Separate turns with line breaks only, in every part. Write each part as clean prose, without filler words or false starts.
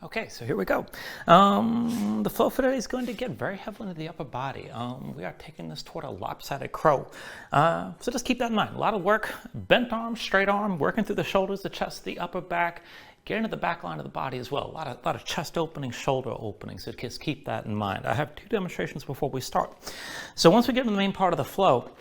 Okay, so here we go. The flow for today is going to get very heavily into the upper body. We are taking this toward a lopsided crow. So just keep that in mind. A lot of work, bent arm, straight arm, working through the shoulders, the chest, the upper back, getting to the back line of the body as well. A lot of chest openings, shoulder openings. So just keep that in mind. I have 2 demonstrations before we start. So once we get into the main part of the flow,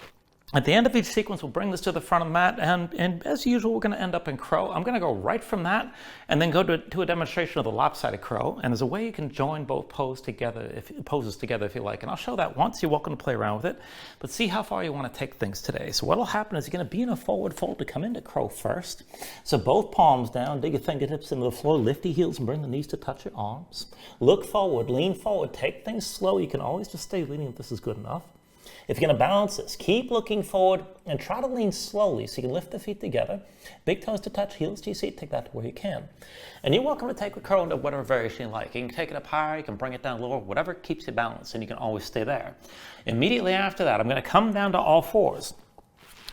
at the end of each sequence, we'll bring this to the front of the mat, and as usual, we're going to end up in crow. I'm going to go right from that and then go to a demonstration of the lopsided crow. And there's a way you can join both poses together if you like. And I'll show that once. You're welcome to play around with it, but see how far you want to take things today. So what will happen is you're going to be in a forward fold to come into crow first. So both palms down, dig your fingertips into the floor, lift your heels and bring the knees to touch your arms. Look forward, lean forward, take things slow. You can always just stay leaning if this is good enough. If you're going to balance this, keep looking forward and try to lean slowly so you can lift the feet together. Big toes to touch, heels to your seat, take that to where you can. And you're welcome to take the crow into whatever variation you like. You can take it up higher, you can bring it down lower, whatever keeps you balanced, and you can always stay there. Immediately after that, I'm going to come down to all fours.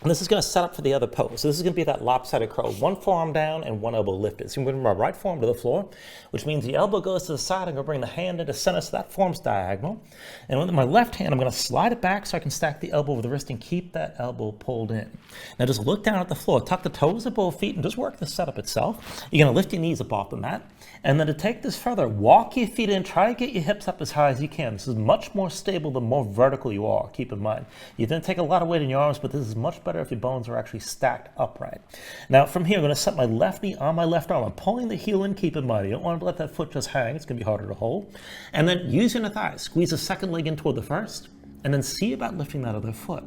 And this is going to set up for the other pose. So this is going to be that lopsided crow. One forearm down and one elbow lifted. So I'm going to bring my right forearm to the floor, which means the elbow goes to the side. I'm going to bring the hand into center so that form's diagonal. And with my left hand, I'm going to slide it back so I can stack the elbow over the wrist and keep that elbow pulled in. Now just look down at the floor. Tuck the toes of both feet and just work the setup itself. You're going to lift your knees up off the mat. And then to take this further, walk your feet in. Try to get your hips up as high as you can. This is much more stable the more vertical you are. Keep in mind. You're going to take a lot of weight in your arms, but this is much better if your bones are actually stacked upright. Now from here, I'm going to set my left knee on my left arm. I'm pulling the heel in, keep in mind. You don't want to let that foot just hang. It's going to be harder to hold. And then using the thighs, squeeze the second leg in toward the first, and then see about lifting that other foot.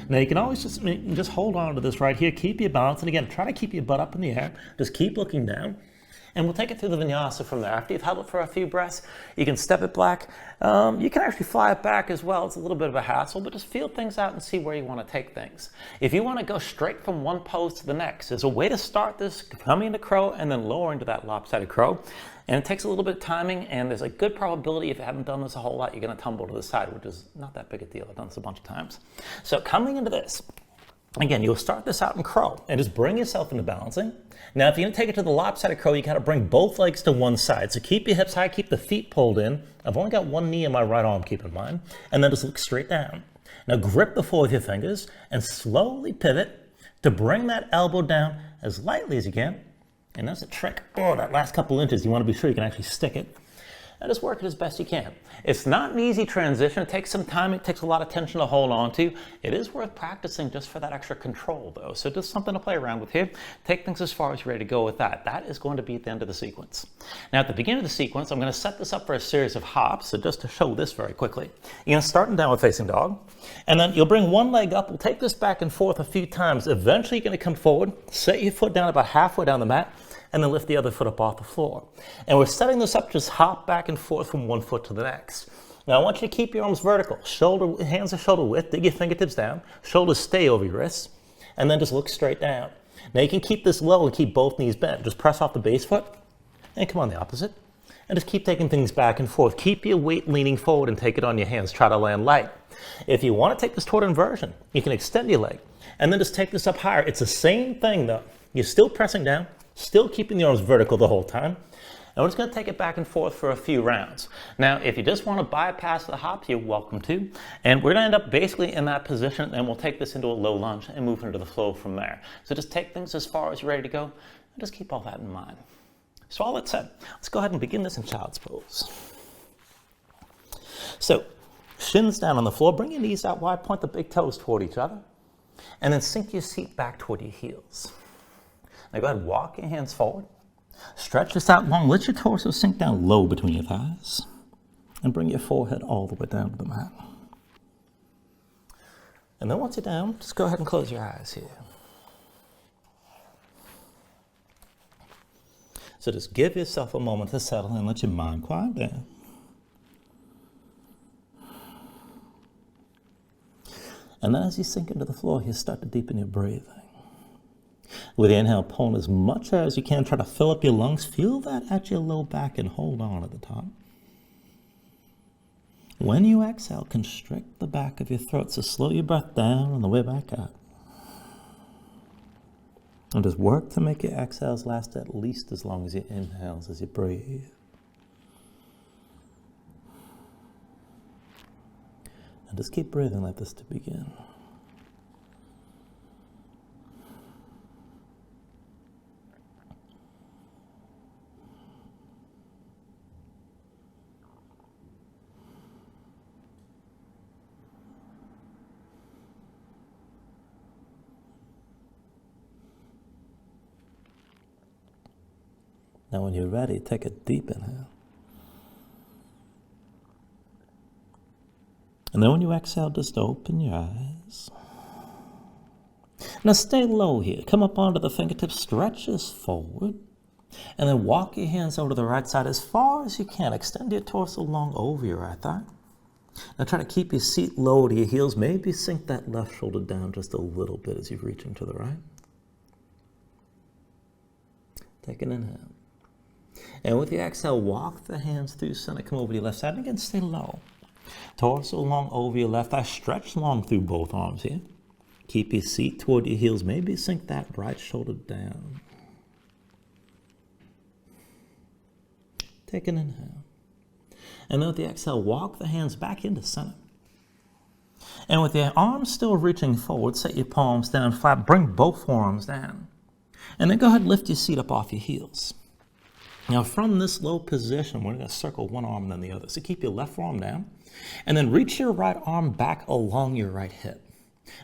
Now you can always just hold on to this right here. Keep your balance. And again, try to keep your butt up in the air. Just keep looking down. And we'll take it through the Vinyasa from there. After you've held it for a few breaths, you can step it back. You can actually fly it back as well. It's a little bit of a hassle, but just feel things out and see where you want to take things. If you want to go straight from one pose to the next, there's a way to start this, coming into crow and then lower into that lopsided crow. And it takes a little bit of timing, and there's a good probability if you haven't done this a whole lot, you're going to tumble to the side, which is not that big a deal. I've done this a bunch of times. So coming into this, again, you'll start this out in crow and just bring yourself into balancing. Now, if you're going to take it to the lopsided crow, you got to bring both legs to one side. So keep your hips high, keep the feet pulled in. I've only got one knee in my right arm, keep in mind. And then just look straight down. Now grip the floor with your fingers and slowly pivot to bring that elbow down as lightly as you can. And that's a trick. Oh, that last couple inches, you want to be sure you can actually stick it. And just work it as best you can. It's not an easy transition. It takes some time. It takes a lot of tension to hold on to. It is worth practicing just for that extra control, though. So just something to play around with here. Take things as far as you're ready to go with that. That is going to be at the end of the sequence. Now, at the beginning of the sequence, I'm going to set this up for a series of hops. So just to show this very quickly, you're going to start in downward facing dog, and then you'll bring one leg up. We'll take this back and forth a few times. Eventually, you're going to come forward, set your foot down about halfway down the mat, and then lift the other foot up off the floor. And we're setting this up, just hop back and forth from one foot to the next. Now I want you to keep your arms vertical, hands are shoulder width, dig your fingertips down, shoulders stay over your wrists, and then just look straight down. Now you can keep this low and keep both knees bent. Just press off the base foot and come on the opposite. And just keep taking things back and forth. Keep your weight leaning forward and take it on your hands. Try to land light. If you want to take this toward inversion, you can extend your leg and then just take this up higher. It's the same thing though. You're still pressing down, still keeping the arms vertical the whole time. And we're just going to take it back and forth for a few rounds. Now, if you just want to bypass the hops, you're welcome to. And we're going to end up basically in that position, and we'll take this into a low lunge and move into the flow from there. So just take things as far as you're ready to go, and just keep all that in mind. So all that said, let's go ahead and begin this in child's pose. So shins down on the floor, bring your knees out wide, point the big toes toward each other, and then sink your seat back toward your heels. Now go ahead, walk your hands forward. Stretch this out long. Let your torso sink down low between your thighs. And bring your forehead all the way down to the mat. And then once you're down, just go ahead and close your eyes here. So just give yourself a moment to settle and let your mind quiet down. And then as you sink into the floor, you start to deepen your breathing. With the inhale, pull as much air as you can. Try to fill up your lungs. Feel that at your low back and hold on at the top. When you exhale, constrict the back of your throat. So slow your breath down on the way back up. And just work to make your exhales last at least as long as your inhales as you breathe. And just keep breathing like this to begin. Now when you're ready, take a deep inhale. And then when you exhale, just open your eyes. Now stay low here. Come up onto the fingertips, stretch this forward. And then walk your hands over to the right side as far as you can. Extend your torso long over your right thigh. Now try to keep your seat low to your heels. Maybe sink that left shoulder down just a little bit as you're reaching to the right. Take an inhale. And with the exhale, walk the hands through center. Come over to your left side. And again, stay low. Torso long over your left thigh. Stretch long through both arms here. Keep your seat toward your heels. Maybe sink that right shoulder down. Take an inhale. And then with the exhale, walk the hands back into center. And with your arms still reaching forward, set your palms down flat. Bring both forearms down. And then go ahead and lift your seat up off your heels. Now from this low position, we're going to circle one arm and then the other. So keep your left forearm down. And then reach your right arm back along your right hip.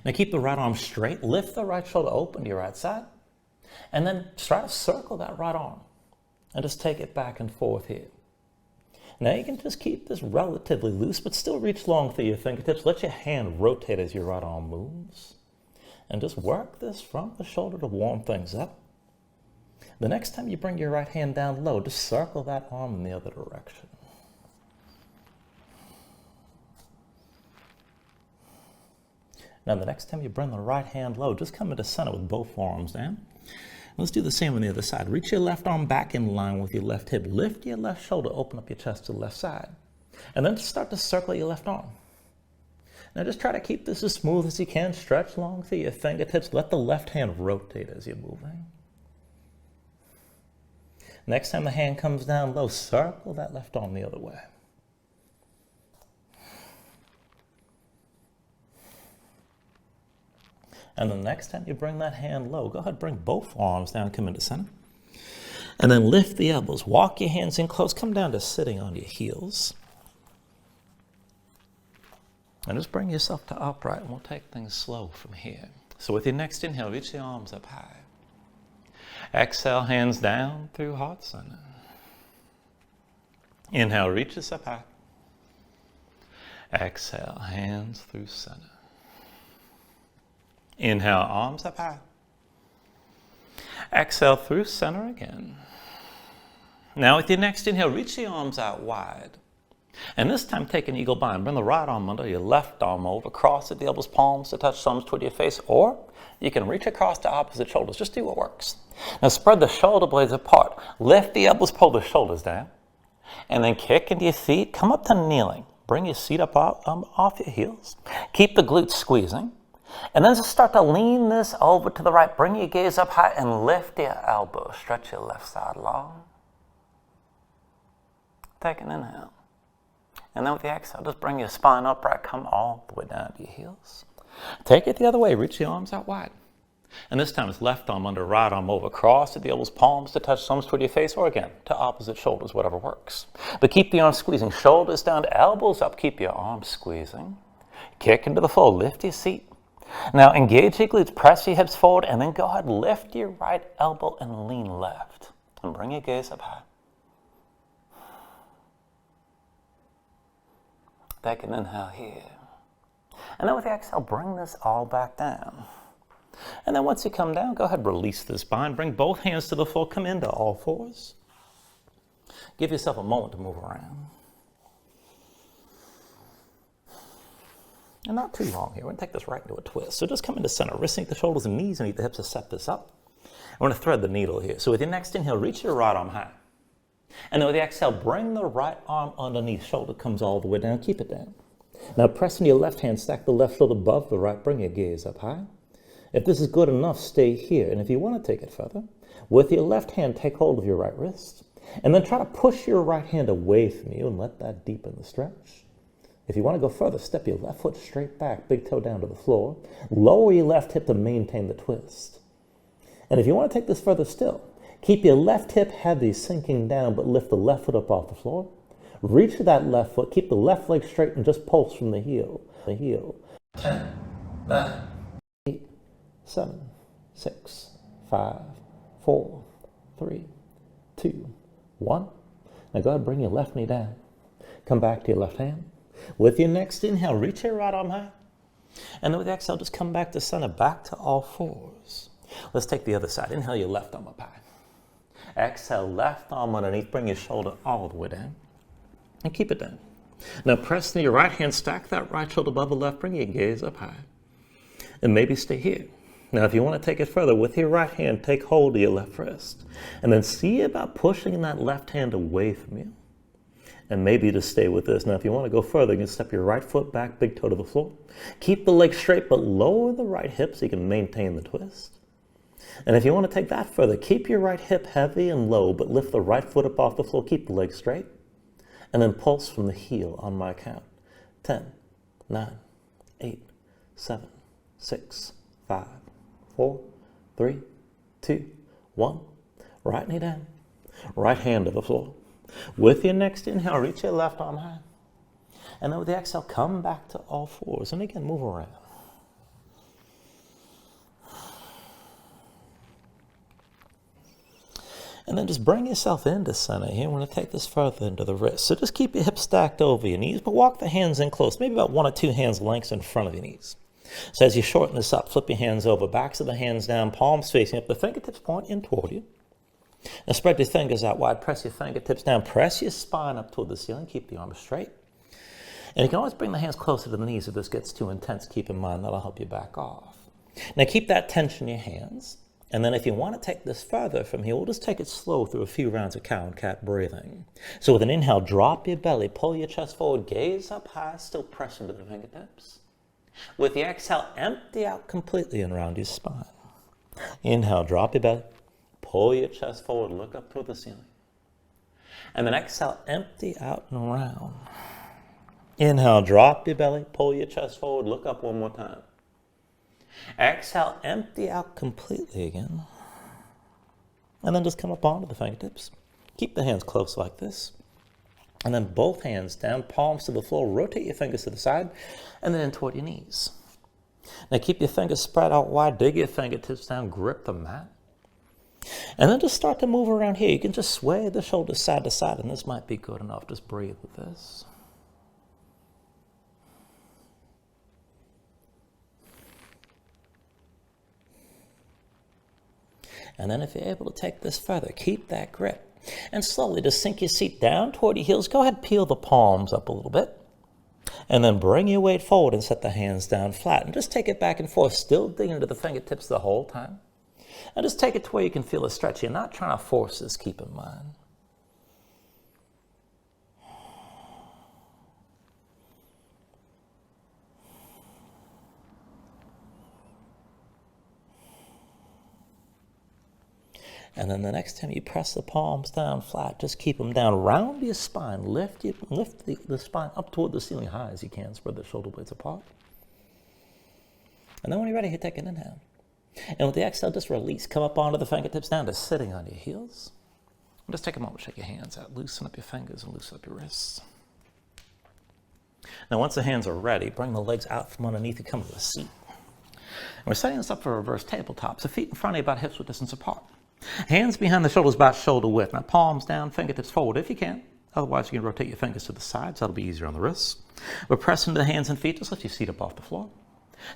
Now keep the right arm straight. Lift the right shoulder open to your right side. And then try to circle that right arm. And just take it back and forth here. Now you can just keep this relatively loose, but still reach long through your fingertips. Let your hand rotate as your right arm moves. And just work this from the shoulder to warm things up. The next time you bring your right hand down low, just circle that arm in the other direction. Now the next time you bring the right hand low, just come into center with both forearms down. Let's do the same on the other side. Reach your left arm back in line with your left hip. Lift your left shoulder, open up your chest to the left side. And then start to circle your left arm. Now just try to keep this as smooth as you can. Stretch long through your fingertips. Let the left hand rotate as you're moving. Next time the hand comes down low, circle that left arm the other way. And the next time you bring that hand low, go ahead and bring both arms down, come into center. And then lift the elbows. Walk your hands in close. Come down to sitting on your heels. And just bring yourself to upright, and we'll take things slow from here. So with your next inhale, reach the arms up high. Exhale, hands down through heart center. Inhale, reaches up high. Exhale, hands through center. Inhale, arms up high. Exhale through center again. Now with your next inhale, reach the arms out wide. And this time take an eagle bind. Bring the right arm under your left arm over. Cross at the elbows, palms to touch, thumbs toward your face. Or you can reach across to opposite shoulders. Just do what works. Now spread the shoulder blades apart. Lift the elbows, pull the shoulders down. And then kick into your feet. Come up to kneeling. Bring your seat up off your heels. Keep the glutes squeezing. And then just start to lean this over to the right. Bring your gaze up high and lift your elbows. Stretch your left side long. Take an inhale. And then with the exhale, just bring your spine upright. Come all the way down to your heels. Take it the other way. Reach the arms out wide. And this time it's left arm under right arm over. Cross at the elbows, palms to touch, thumbs toward your face, or again, to opposite shoulders, whatever works. But keep the arms squeezing. Shoulders down, elbows up. Keep your arms squeezing. Kick into the floor. Lift your seat. Now engage your glutes. Press your hips forward. And then go ahead, lift your right elbow and lean left. And bring your gaze up high. Take an inhale here. And then with the exhale, bring this all back down. And then once you come down, go ahead, release the spine. Bring both hands to the floor. Come into all fours. Give yourself a moment to move around. And not too long here. We're going to take this right into a twist. So just come into center. Wrists meet the shoulders and knees and the hips to set this up. We're going to thread the needle here. So with your next inhale, reach your right arm high. And then with the exhale, bring the right arm underneath. Shoulder comes all the way down. Keep it down. Now press into your left hand. Stack the left shoulder above the right. Bring your gaze up high. If this is good enough, stay here. And if you want to take it further, with your left hand, take hold of your right wrist. And then try to push your right hand away from you and let that deepen the stretch.
If you want to go further, step your left foot straight back, big toe down to the floor. Lower your left hip to maintain the twist. And if you want to take this further still, keep your left hip heavy, sinking down, but lift the left foot up off the floor. Reach to that left foot, keep the left leg straight, and just pulse from the heel. 10, 9, 8, 7, 6, 5, 4, 3, 2, 1. Now go ahead and bring your left knee down. Come back to your left hand. With your next inhale, reach your right arm high. And then with the exhale, just come back to center, back to all fours. Let's take the other side. Inhale your left arm up high. Exhale, left arm underneath. Bring your shoulder all the way down. And keep it down. Now press into your right hand, stack that right shoulder above the left, bring your gaze up high. And maybe stay here. Now if you want to take it further, with your right hand, take hold of your left wrist. And then see about pushing that left hand away from you. And maybe just stay with this. Now if you want to go further, you can step your right foot back, big toe to the floor. Keep the leg straight, but lower the right hip so you can maintain the twist. And if you want to take that further, keep your right hip heavy and low, but lift the right foot up off the floor. Keep the leg straight. And then pulse from the heel on my count. 10, 9, 8, 7, 6, 5, 4, 3, 2, 1. Right knee down. Right hand to the floor. With your next inhale, reach your left arm high. And then with the exhale, come back to all fours. And again, move around. And then just bring yourself into center here. We're going to take this further into the wrist. So just keep your hips stacked over your knees, but walk the hands in close, maybe about 1 or 2 hands lengths in front of your knees. So as you shorten this up, flip your hands over, backs of the hands down, palms facing up, the fingertips point in toward you. Now spread your fingers out wide, press your fingertips down, press your spine up toward the ceiling, keep the arms straight. And you can always bring the hands closer to the knees if this gets too intense. Keep in mind, that'll help you back off. Now keep that tension in your hands. And then if you want to take this further from here, we'll just take it slow through a few rounds of cow and cat breathing. So with an inhale, drop your belly, pull your chest forward, gaze up high, still press into the fingertips. With the exhale, empty out completely and round your spine. Inhale, drop your belly, pull your chest forward, look up toward the ceiling. And then exhale, empty out and round. Inhale, drop your belly, pull your chest forward, look up one more time. Exhale, empty out completely again. And then just come up onto the fingertips. Keep the hands close like this. And then both hands down, palms to the floor. Rotate your fingers to the side and then in toward your knees. Now keep your fingers spread out wide. Dig your fingertips down. Grip the mat. And then just start to move around here. You can just sway the shoulders side to side, and this might be good enough. Just breathe with this. And then if you're able to take this further, keep that grip. And slowly just sink your seat down toward your heels. Go ahead, peel the palms up a little bit. And then bring your weight forward and set the hands down flat. And just take it back and forth, still digging into the fingertips the whole time. And just take it to where you can feel a stretch. You're not trying to force this, keep in mind. And then the next time you press the palms down flat, just keep them down. Round your spine. Lift the spine up toward the ceiling high as you can. Spread the shoulder blades apart. And then when you're ready, you take an inhale. And with the exhale, just release. Come up onto the fingertips down to sitting on your heels. And just take a moment to shake your hands out. Loosen up your fingers and loosen up your wrists. Now once the hands are ready, bring the legs out from underneath and come to a seat. And we're setting this up for a reverse tabletop. So feet in front of you about hips width distance apart. Hands behind the shoulders about shoulder width. Now palms down, fingertips forward if you can. Otherwise you can rotate your fingers to the sides. That'll be easier on the wrists. We're pressing the hands and feet. Just lift your seat up off the floor.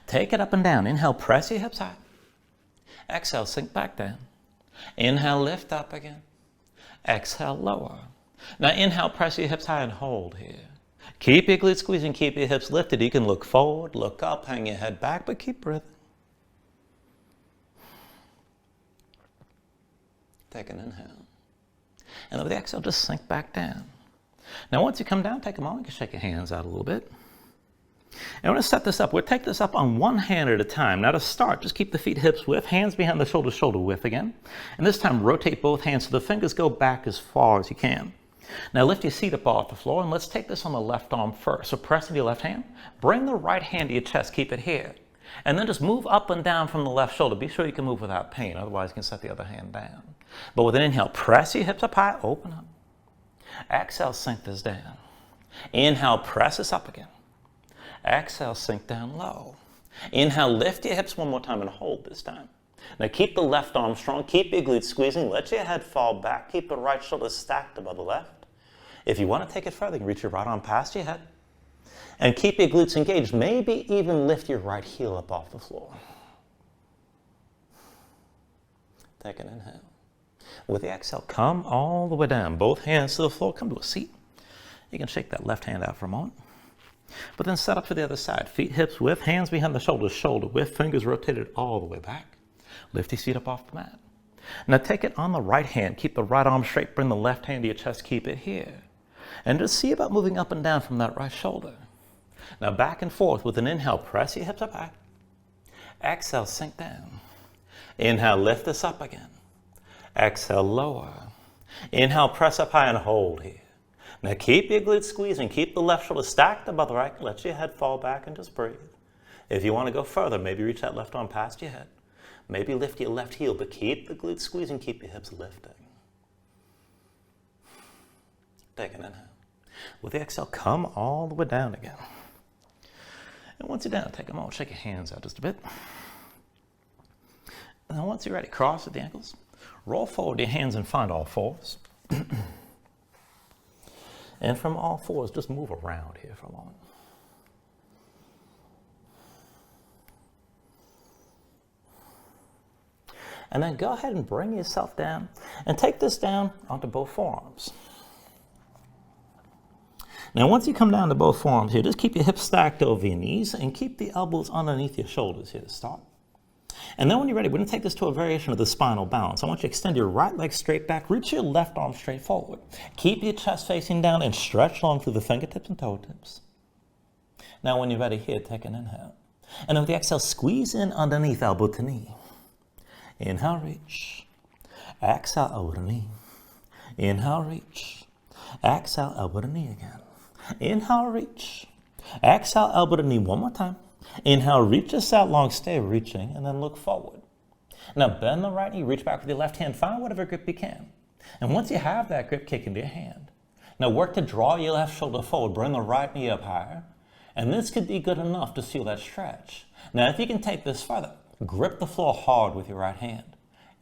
Take it up and down. Inhale, press your hips high. Exhale, sink back down. Inhale, lift up again. Exhale, lower. Now inhale, press your hips high and hold here. Keep your glutes squeezing, keep your hips lifted. You can look forward, look up, hang your head back, but keep breathing. Take an inhale. And with the exhale, just sink back down. Now once you come down, take a moment, you can shake your hands out a little bit. And we're going to set this up. We'll take this up on one hand at a time. Now to start, just keep the feet hips width, hands behind the shoulders, shoulder width again. And this time rotate both hands so the fingers go back as far as you can.
Now lift your seat up off the floor and let's take this on the left arm first. So press with your left hand, bring the right hand to your chest, keep it here. And then just move up and down from the left shoulder. Be sure you can move without pain, otherwise you can set the other hand down. But with an inhale, press your hips up high, open up. Exhale, sink this down. Inhale, press this up again. Exhale, sink down low. Inhale, lift your hips one more time and hold this time. Now keep the left arm strong, keep your glutes squeezing, let your head fall back, keep the right shoulder stacked above the left. If you want to take it further, you can reach your right arm past your head and keep your glutes engaged. Maybe even lift your right heel up off the floor. Take an inhale. With the exhale, come all the way down. Both hands to the floor, come to a seat. You can shake that left hand out for a moment. But then set up for the other side. Feet hips width, hands behind the shoulders, shoulder width, fingers rotated all the way back. Lift your feet up off the mat. Now take it on the right hand. Keep the right arm straight. Bring the left hand to your chest. Keep it here. And just see about moving up and down from that right shoulder. Now back and forth with an inhale. Press your hips up high. Exhale, sink down. Inhale, lift this up again. Exhale, lower. Inhale, press up high and hold here. Now keep your glutes squeezing. Keep the left shoulder stacked above the right. Let your head fall back and just breathe. If you want to go further, maybe reach that left arm past your head. Maybe lift your left heel, but keep the glutes squeezing, keep your hips lifting. Take an inhale. With the exhale, come all the way down again. And once you're down, take a moment, shake your hands out just a bit. And then once you're ready, cross at the ankles. Roll forward your hands and find all fours. And from all fours, just move around here for a moment. And then go ahead and bring yourself down and take this down onto both forearms. Now once you come down to both forearms here, just keep your hips stacked over your knees and keep the elbows underneath your shoulders here to start. And then when you're ready, we're going to take this to a variation of the spinal balance. I want you to extend your right leg straight back, reach your left arm straight forward. Keep your chest facing down and stretch long through the fingertips and toe tips. Now when you're ready here, take an inhale. And then with the exhale, squeeze in underneath elbow to knee. Inhale, reach. Exhale, elbow to knee. Inhale, reach. Exhale, elbow to knee again. Inhale, reach. Exhale, elbow to knee one more time. Inhale, reach this out long, stay reaching, and then look forward. Now bend the right knee, reach back with your left hand, find whatever grip you can. And once you have that grip, kick into your hand. Now work to draw your left shoulder forward, bring the right knee up higher. And this could be good enough to seal that stretch. Now if you can take this further, grip the floor hard with your right hand.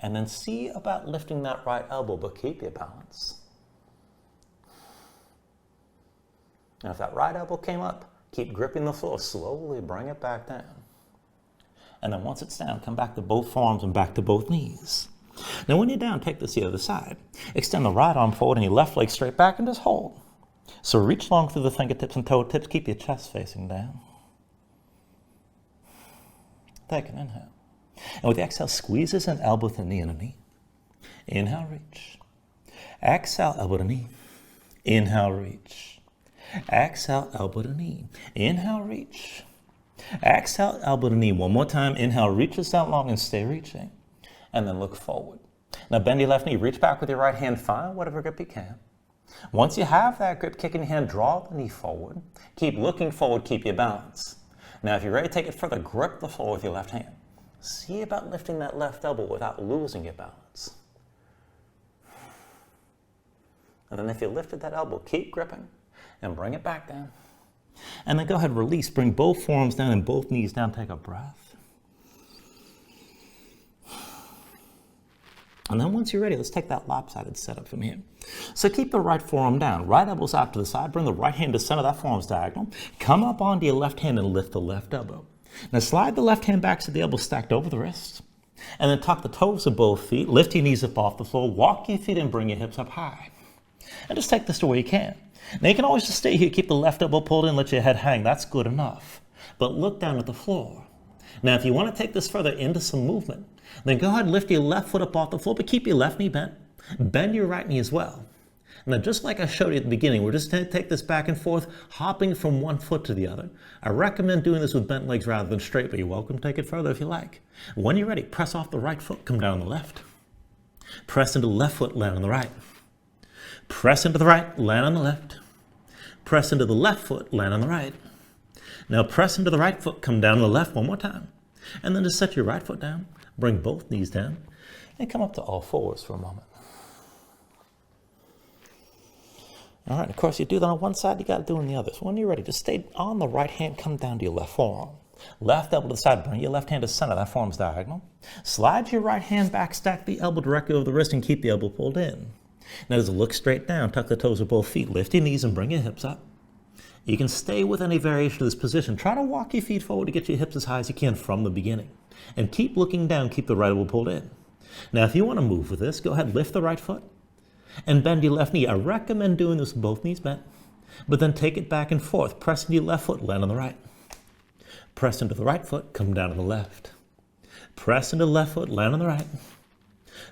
And then see about lifting that right elbow, but keep your balance. Now if that right elbow came up, keep gripping the floor, slowly bring it back down. And then once it's down, come back to both forearms and back to both knees. Now when you're down, take this to the other side. Extend the right arm forward and your left leg straight back and just hold. So reach long through the fingertips and toe tips, keep your chest facing down. Take an inhale. And with the exhale, squeeze this in elbow to knee and a knee. Inhale, reach. Exhale, elbow to knee. Inhale, reach. Exhale, elbow to knee. Inhale, reach. Exhale, elbow to knee. One more time. Inhale, reach this out long and stay reaching. And then look forward. Now bend your left knee. Reach back with your right hand. Find whatever grip you can. Once you have that grip, kick in your hand. Draw the knee forward. Keep looking forward. Keep your balance. Now if you're ready to take it further, grip the floor with your left hand. See about lifting that left elbow without losing your balance. And then if you lifted that elbow, keep gripping. And bring it back down. And then go ahead, release. Bring both forearms down and both knees down. Take a breath. And then once you're ready, let's take that lopsided setup from here. So keep the right forearm down. Right elbow's out to the side. Bring the right hand to center. That forearm's diagonal. Come up onto your left hand and lift the left elbow. Now slide the left hand back so the elbow's stacked over the wrist. And then tuck the toes of both feet. Lift your knees up off the floor. Walk your feet and bring your hips up high. And just take this to where you can. Now you can always just stay here, keep the left elbow pulled in, let your head hang. That's good enough. But look down at the floor. Now if you want to take this further into some movement, then go ahead and lift your left foot up off the floor, but keep your left knee bent. Bend your right knee as well. Now just like I showed you at the beginning, we're just going to take this back and forth, hopping from one foot to the other. I recommend doing this with bent legs rather than straight, but you're welcome to take it further if you like. When you're ready, press off the right foot, come down the left. Press into the left foot, land on the right.
Press into the right, land on the left. Press into the left foot, land on the right. Now press into the right foot, come down to the left one more time. And then just set your right foot down, bring both knees down, and come up to all fours for a moment. All right, of course, you do that on one side, you got to do it on the other. So when you're ready, just stay on the right hand, come down to your left forearm. Left elbow to the side, bring your left hand to center, that forearm's diagonal. Slide your right hand back, stack the elbow directly over the wrist, and keep the elbow pulled in. Now just look straight down, tuck the toes of both feet, lift your knees and bring your hips up. You can stay with any variation of this position. Try to walk your feet forward to get your hips as high as you can from the beginning. And keep looking down, keep the right elbow pulled in. Now if you want to move with this, go ahead, lift the right foot and bend your left knee. I recommend doing this with both knees bent, but then take it back and forth. Press into your left foot, land on the right. Press into the right foot, come down to the left. Press into the left foot, land on the right.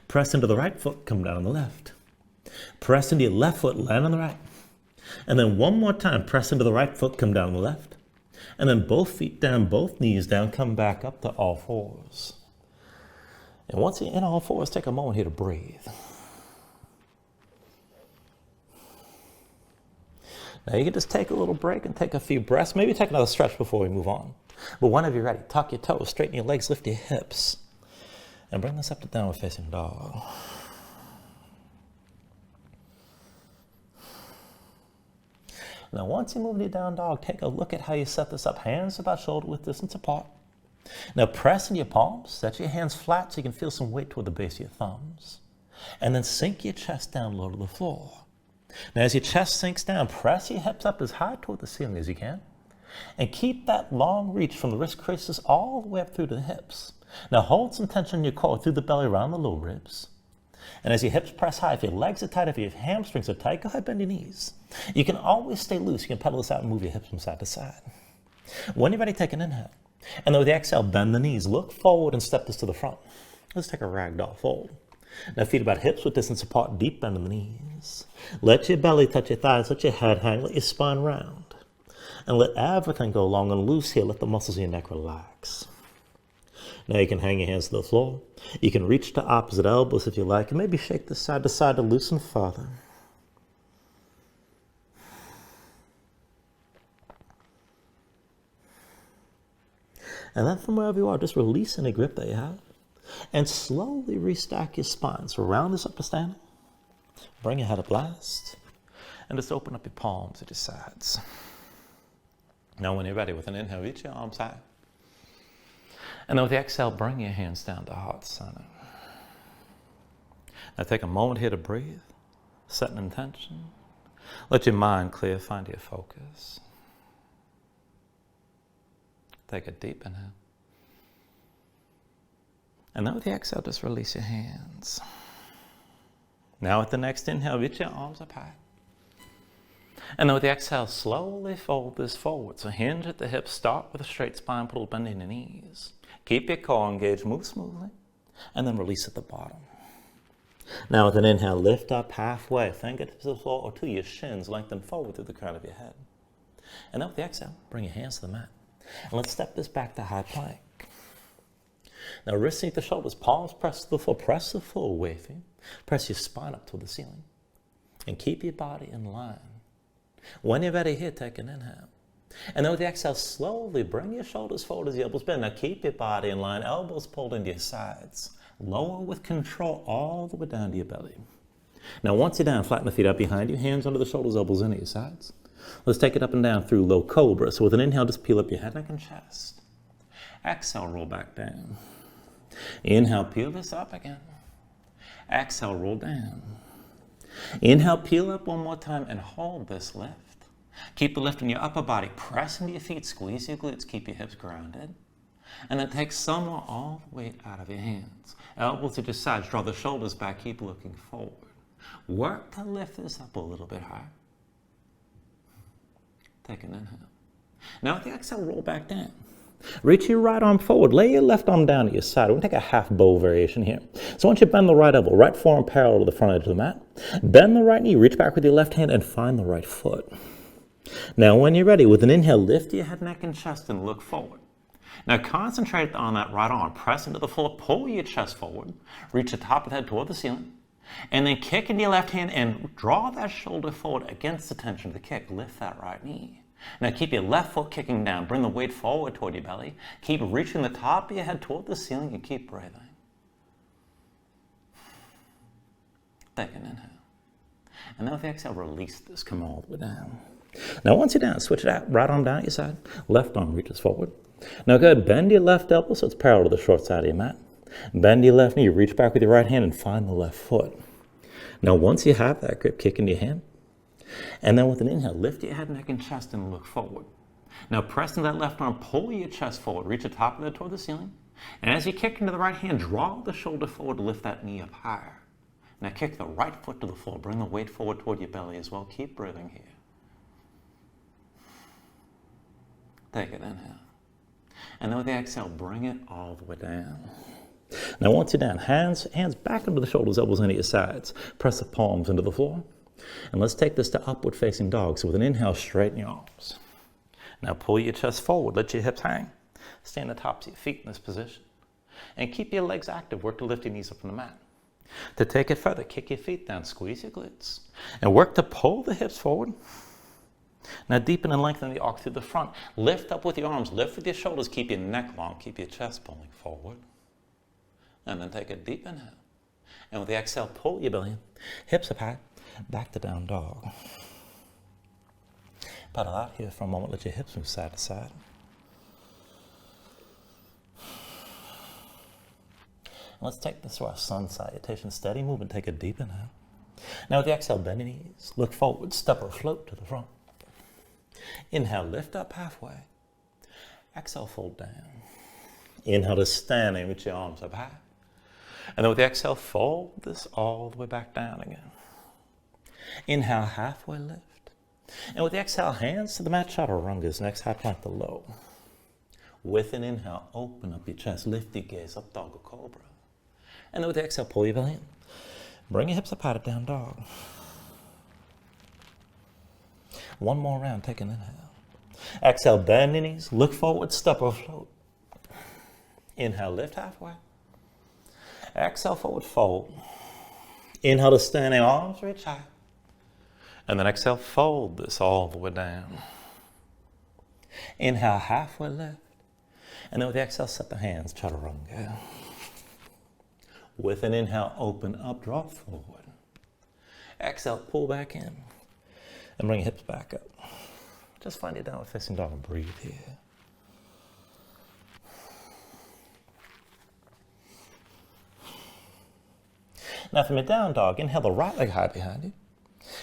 Press into the right foot, come down on the left. Press into your left foot, land on the right. And then one more time, press into the right foot, come down on the left. And then both feet down, both knees down, come back up to all fours. And once you're in all fours, take a moment here to breathe. Now you can just take a little break and take a few breaths. Maybe take another stretch before we move on. But whenever you're ready, tuck your toes, straighten your legs, lift your hips, and bring this up to downward facing dog. Now once you move to your down dog, take a look at how you set this up. Hands about shoulder width distance apart. Now press into your palms, set your hands flat so you can feel some weight toward the base of your thumbs. And then sink your chest down low to the floor. Now as your chest sinks down, press your hips up as high toward the ceiling as you can. And keep that long reach from the wrist creases all the way up through to the hips. Now hold some tension in your core through the belly around the low ribs. And as your hips press high, if your legs are tight, if your hamstrings are tight, go ahead, bend your knees. You can always stay loose. You can pedal this out and move your hips from side to side. When you're ready, take an inhale. And then with the exhale, bend the knees. Look forward and step this to the front. Let's take a ragdoll fold. Now feet about hips with distance apart, deep bend in the knees. Let your belly touch your thighs, let your head hang, let your spine round. And let everything go long and loose here. Let the muscles of your neck relax. Now you can hang your hands to the floor. You can reach to opposite elbows if you like, and maybe shake this side to side to loosen further. And then from wherever you are, just release any grip that you have. And slowly restack your spine. So round this up to standing. Bring your head up last. And just open up your palms at your sides. Now when you're ready, with an inhale, reach your arms high. And then with the exhale, bring your hands down to heart center. Now take a moment here to breathe. Set an intention. Let your mind clear, find your focus. Take a deep inhale. And then with the exhale, just release your hands. Now with the next inhale, reach your arms up high. And then with the exhale, slowly fold this forward. So hinge at the hips, start with a straight spine, pull bending the knees. Keep your core engaged, move smoothly, and then release at the bottom. Now with an inhale, lift up halfway, fingertips to the floor or to your shins, lengthen forward through the crown of your head. And then with the exhale, bring your hands to the mat. And let's step this back to high plank. Now wrists beneath the shoulders, palms press to the floor, press the floor away from you. Press your spine up toward the ceiling. And keep your body in line. When you're ready here, take an inhale. And then with the exhale, slowly bring your shoulders forward as the elbows bend. Now keep your body in line, elbows pulled into your sides. Lower with control all the way down to your belly. Now once you're down, flatten the feet out behind you, hands under the shoulders, elbows into your sides. Let's take it up and down through low cobra. So with an inhale, just peel up your head, neck, and chest. Exhale, roll back down. Inhale, peel this up again. Exhale, roll down. Inhale, peel up one more time and hold this lift. Keep the lift in your upper body. Press into your feet, squeeze your glutes, keep your hips grounded. And then take some or all the weight out of your hands. Elbows to your sides, draw the shoulders back, keep looking forward. Work to lift this up a little bit higher. Take an inhale. Now with the exhale, roll back down. Reach your right arm forward. Lay your left arm down to your side. We're going to take a half bow variation here. So once you bend the right elbow, right forearm parallel to the front edge of the mat, bend the right knee, reach back with your left hand, and find the right foot. Now when you're ready, with an inhale, lift your head, neck, and chest and look forward. Now concentrate on that right arm. Press into the floor, pull your chest forward, reach the top of the head toward the ceiling,
And then kick into your left hand and draw that shoulder forward against the tension of the kick. Lift that right knee. Now keep your left foot kicking down. Bring the weight forward toward your belly. Keep reaching the top of your head toward the ceiling and keep breathing. Take an inhale. And then with the exhale, release this. Come all the way down. Now once you're down, switch it out. Right arm down at your side. Left arm reaches forward. Now go ahead, bend your left elbow so it's parallel to the short side of your mat. Bend your left knee. Reach back with your right hand and find the left foot. Now once you have that grip, kick into your hand. And then with an inhale, lift your head, neck, and chest and look forward. Now press into that left arm, pull your chest forward. Reach the top of it toward the ceiling. And as you kick into the right hand, draw the shoulder forward to lift that knee up higher. Now kick the right foot to the floor. Bring the weight forward toward your belly as well. Keep breathing here. Take an inhale. And then with the exhale, bring it all the way down. Now once you're down, hands back under the shoulders, elbows into your sides. Press the palms into the floor. And let's take this to upward facing dog. So with an inhale, straighten your arms. Now pull your chest forward. Let your hips hang. Stay on the tops of your feet in this position. And keep your legs active. Work to lift your knees up from the mat. To take it further, kick your feet down, squeeze your glutes, and work to pull the hips forward. Now deepen and lengthen the arc through the front. Lift up with your arms, lift with your shoulders, keep your neck long, keep your chest pulling forward. And then take a deep inhale. And with the exhale, pull your belly in, hips up high, back to down dog. Pedal out here for a moment, let your hips move side to side. Let's take this to our sun salutation. Steady movement. Take a deep inhale. Now with the exhale, bend your knees. Look forward. Step or float to the front. Inhale, lift up halfway. Exhale, fold down. Inhale to standing with your arms up high. And then with the exhale, fold this all the way back down again. Inhale, halfway lift. And with the exhale, hands to the mat, chaturangas. Next, high plank to low. With an inhale, open up your chest. Lift your gaze up, dog or cobra. And then with the exhale, pull your belly in. Bring your hips up high to down dog. One more round, take an inhale. Exhale, bend your knees, look forward, step or float. Inhale, lift halfway. Exhale, forward fold. Inhale to standing, arms reach high. And then exhale, fold this all the way down. Inhale, halfway lift. And then with the exhale, set the hands, chaturanga. With an inhale, open up, draw forward. Exhale, pull back in. And bring your hips back up. Just find your downward facing dog and breathe here. Now from your down dog, inhale the right leg high behind you.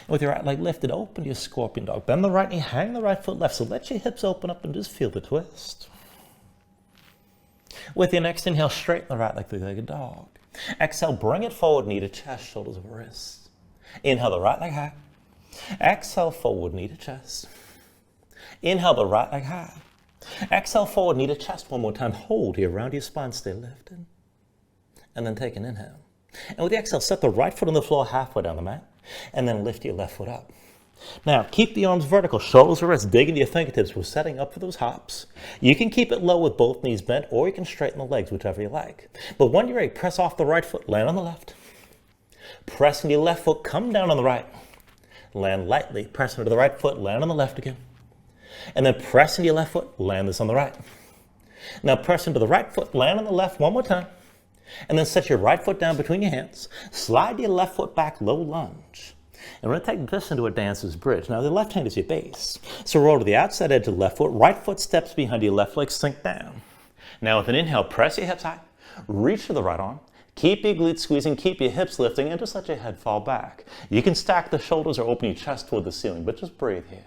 And with your right leg lifted, open to your scorpion dog. Bend the right knee, hang the right foot left. So let your hips open up and just feel the twist. With your next inhale, straighten the right leg, three-legged dog. Exhale, bring it forward, knee to chest, shoulders over wrists. Inhale the right leg high. Exhale, forward, knee to chest. Inhale the right leg high. Exhale, forward, knee to chest. One more time. Hold here, round your spine, stay lifted. And then take an inhale. And with the exhale, set the right foot on the floor halfway down the mat. And then lift your left foot up. Now, keep the arms vertical, shoulders or wrists, dig into your fingertips. We're setting up for those hops. You can keep it low with both knees bent, or you can straighten the legs, whichever you like. But when you're ready, press off the right foot, land on the left. Press into your left foot, come down on the right. Land lightly, press into the right foot, land on the left again. And then press into your left foot, land this on the right. Now press into the right foot, land on the left one more time. And then set your right foot down between your hands. Slide your left foot back, low lunge. And we're going to take this into a dancer's bridge. Now the left hand is your base. So roll to the outside edge of the left foot. Right foot steps behind your left leg, sink down. Now with an inhale, press your hips high. Reach for the right arm. Keep your glutes squeezing, keep your hips lifting, and just let your head fall back. You can stack the shoulders or open your chest toward the ceiling, but just breathe here.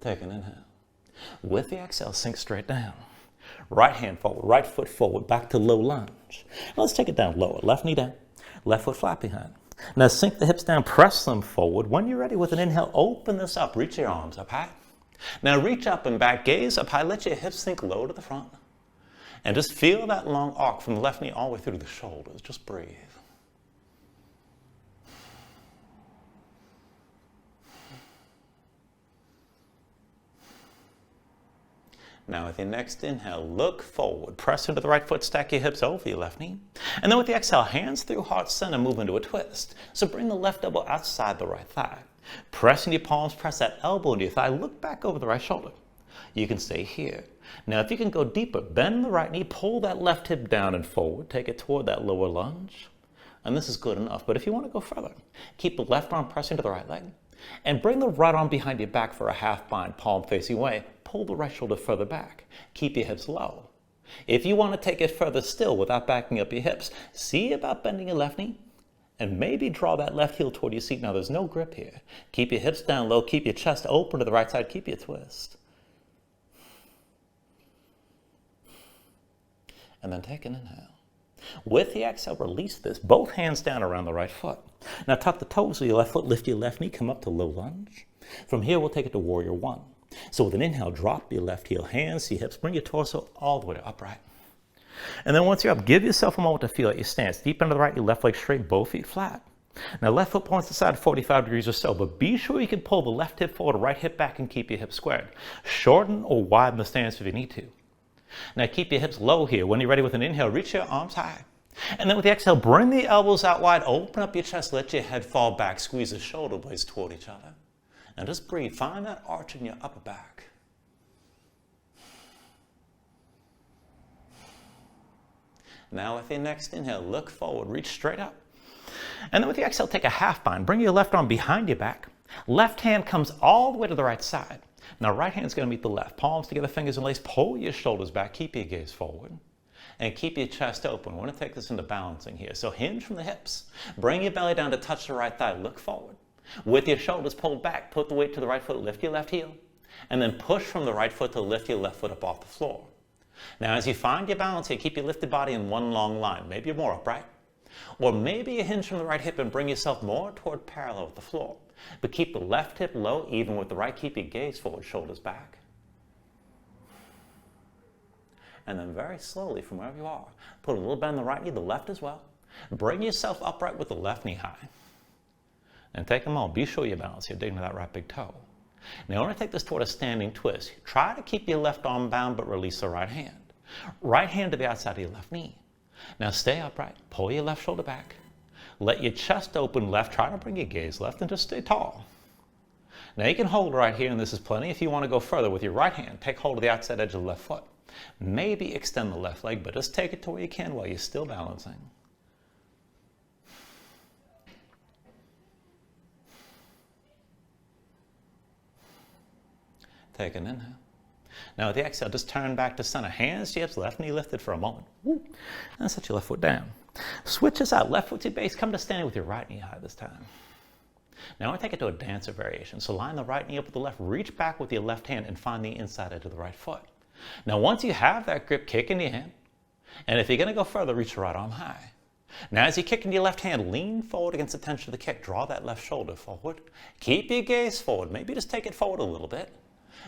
Take an inhale. With the exhale, sink straight down. Right hand forward, right foot forward, back to low lunge. Now let's take it down lower. Left knee down, left foot flat behind. Now sink the hips down, press them forward. When you're ready with an inhale, open this up. Reach your arms up high. Now reach up and back, gaze up high. Let your hips sink low to the front. And just feel that long arc from the left knee all the way through to the shoulders. Just breathe. Now with your next inhale, look forward. Press into the right foot, stack your hips over your left knee. And then with the exhale, hands through heart center, move into a twist. So bring the left elbow outside the right thigh. Pressing your palms, press that elbow into your thigh. Look back over the right shoulder. You can stay here. Now if you can go deeper, bend the right knee, pull that left hip down and forward. Take it toward that lower lunge. And this is good enough. But if you want to go further, keep the left arm pressing to the right leg. And bring the right arm behind your back for a half bind, palm facing away. Pull the right shoulder further back. Keep your hips low. If you want to take it further still without backing up your hips, see about bending your left knee and maybe draw that left heel toward your seat. Now there's no grip here. Keep your hips down low. Keep your chest open to the right side. Keep your twist. And then take an inhale. With the exhale, release this. Both hands down around the right foot. Now tuck the toes of your left foot, lift your left knee, come up to low lunge. From here, we'll take it to warrior one. So with an inhale, drop your left heel, hands to your hips, bring your torso all the way to upright. And then once you're up, give yourself a moment to feel out your stance. Deep into the right, your left leg straight, both feet flat. Now left foot points to the side 45 degrees or so, but be sure you can pull the left hip forward, right hip back, and keep your hips squared. Shorten or widen the stance if you need to. Now keep your hips low here. When you're ready with an inhale, reach your arms high. And then with the exhale, bring the elbows out wide, open up your chest, let your head fall back, squeeze the shoulder blades toward each other. And just breathe. Find that arch in your upper back. Now with your next inhale, look forward, reach straight up. And then with the exhale, take a half bind. Bring your left arm behind your back. Left hand comes all the way to the right side. Now right hand's going to meet the left. Palms together, fingers and lace. Pull your shoulders back. Keep your gaze forward. And keep your chest open. We want to take this into balancing here. So hinge from the hips. Bring your belly down to touch the right thigh. Look forward. With your shoulders pulled back, put the weight to the right foot. Lift your left heel. And then push from the right foot to lift your left foot up off the floor. Now as you find your balance here, keep your lifted body in one long line. Maybe you're more upright. Or maybe you hinge from the right hip and bring yourself more toward parallel with the floor. But keep the left hip low, even with the right. Keep your gaze forward, shoulders back. And then very slowly from wherever you are, put a little bend in the right knee, the left as well. Bring yourself upright with the left knee high. And take a moment. Be sure you balance here, dig into that right big toe. Now I want to take this toward a standing twist. Try to keep your left arm bound, but release the right hand. Right hand to the outside of your left knee. Now stay upright. Pull your left shoulder back. Let your chest open left. Try to bring your gaze left and just stay tall. Now you can hold right here, and this is plenty. If you want to go further with your right hand, take hold of the outside edge of the left foot. Maybe extend the left leg, but just take it to where you can while you're still balancing. Take an inhale. Now with the exhale, just turn back to center. Hands to hips, left knee lifted for a moment. Woo. And set your left foot down. Switch this out. Left foot to base. Come to standing with your right knee high this time. Now I want to take it to a dancer variation. So line the right knee up with the left. Reach back with your left hand and find the inside edge of the right foot. Now once you have that grip, kick in your hand. And if you're going to go further, reach the right arm high. Now as you kick in your left hand, lean forward against the tension of the kick. Draw that left shoulder forward. Keep your gaze forward. Maybe just take it forward a little bit.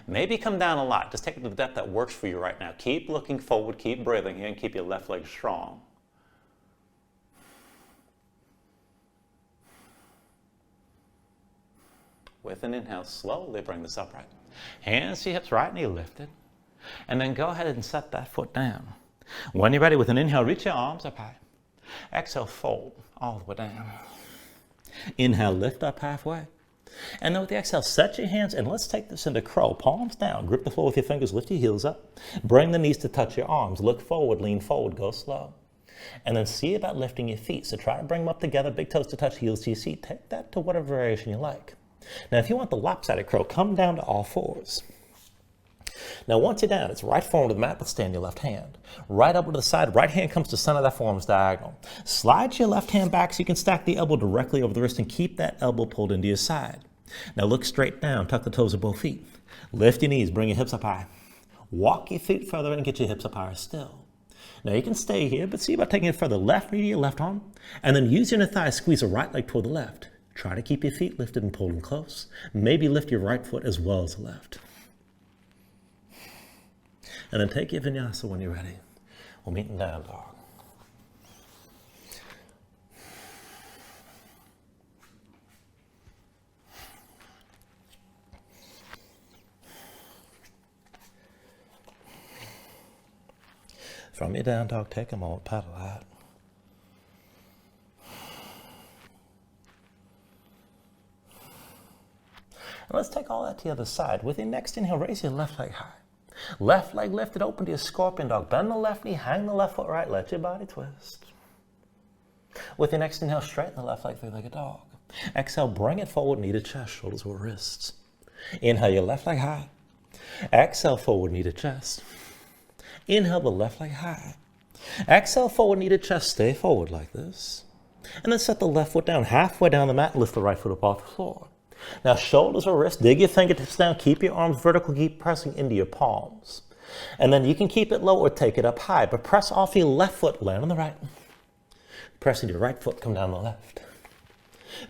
Maybe come down a lot. Just take it to the depth that works for you right now. Keep looking forward. Keep breathing here and keep your left leg strong. With an inhale, slowly bring this upright. Hands to hips, right knee lifted. And then go ahead and set that foot down. When you're ready, with an inhale, reach your arms up high. Exhale, fold all the way down. Inhale, lift up halfway. And then with the exhale, set your hands and let's take this into crow. Palms down. Grip the floor with your fingers. Lift your heels up. Bring the knees to touch your arms. Look forward, lean forward, go slow. And then see about lifting your feet. So try to bring them up together, big toes to touch, heels to your seat. Take that to whatever variation you like. Now, if you want the lopsided crow, come down to all fours. Now, once you're down, it's right form to the mat, but stand your left hand. Right elbow to the side, right hand comes to center of that forearm's diagonal. Slide your left hand back so you can stack the elbow directly over the wrist and keep that elbow pulled into your side. Now look straight down, tuck the toes of both feet. Lift your knees, bring your hips up high. Walk your feet further and get your hips up higher still. Now you can stay here, but see about taking it further. Left knee to your left arm, and then use your inner thigh, squeeze the right leg toward the left. Try to keep your feet lifted and pull them close. Maybe lift your right foot as well as the left. And then take your vinyasa when you're ready. We'll meet in down dog.
From your down dog, take a moment, paddle out. And let's take all that to the other side. With your next inhale, raise your left leg high. Left leg lifted, open to your scorpion dog. Bend the left knee, hang the left foot right, let your body twist. With your next inhale, straighten the left leg, three-legged dog. Exhale, bring it forward, knee to chest, shoulders or wrists. Inhale your left leg high. Exhale, forward, knee to chest. Inhale the left leg high. Exhale, forward, knee to chest, stay forward like this. And then set the left foot down, halfway down the mat, lift the right foot up off the floor. Now shoulders or wrists, dig your fingertips down, keep your arms vertical, keep pressing into your palms. And then you can keep it low or take it up high, but press off your left foot, land on the right. Press into your right foot, come down the left.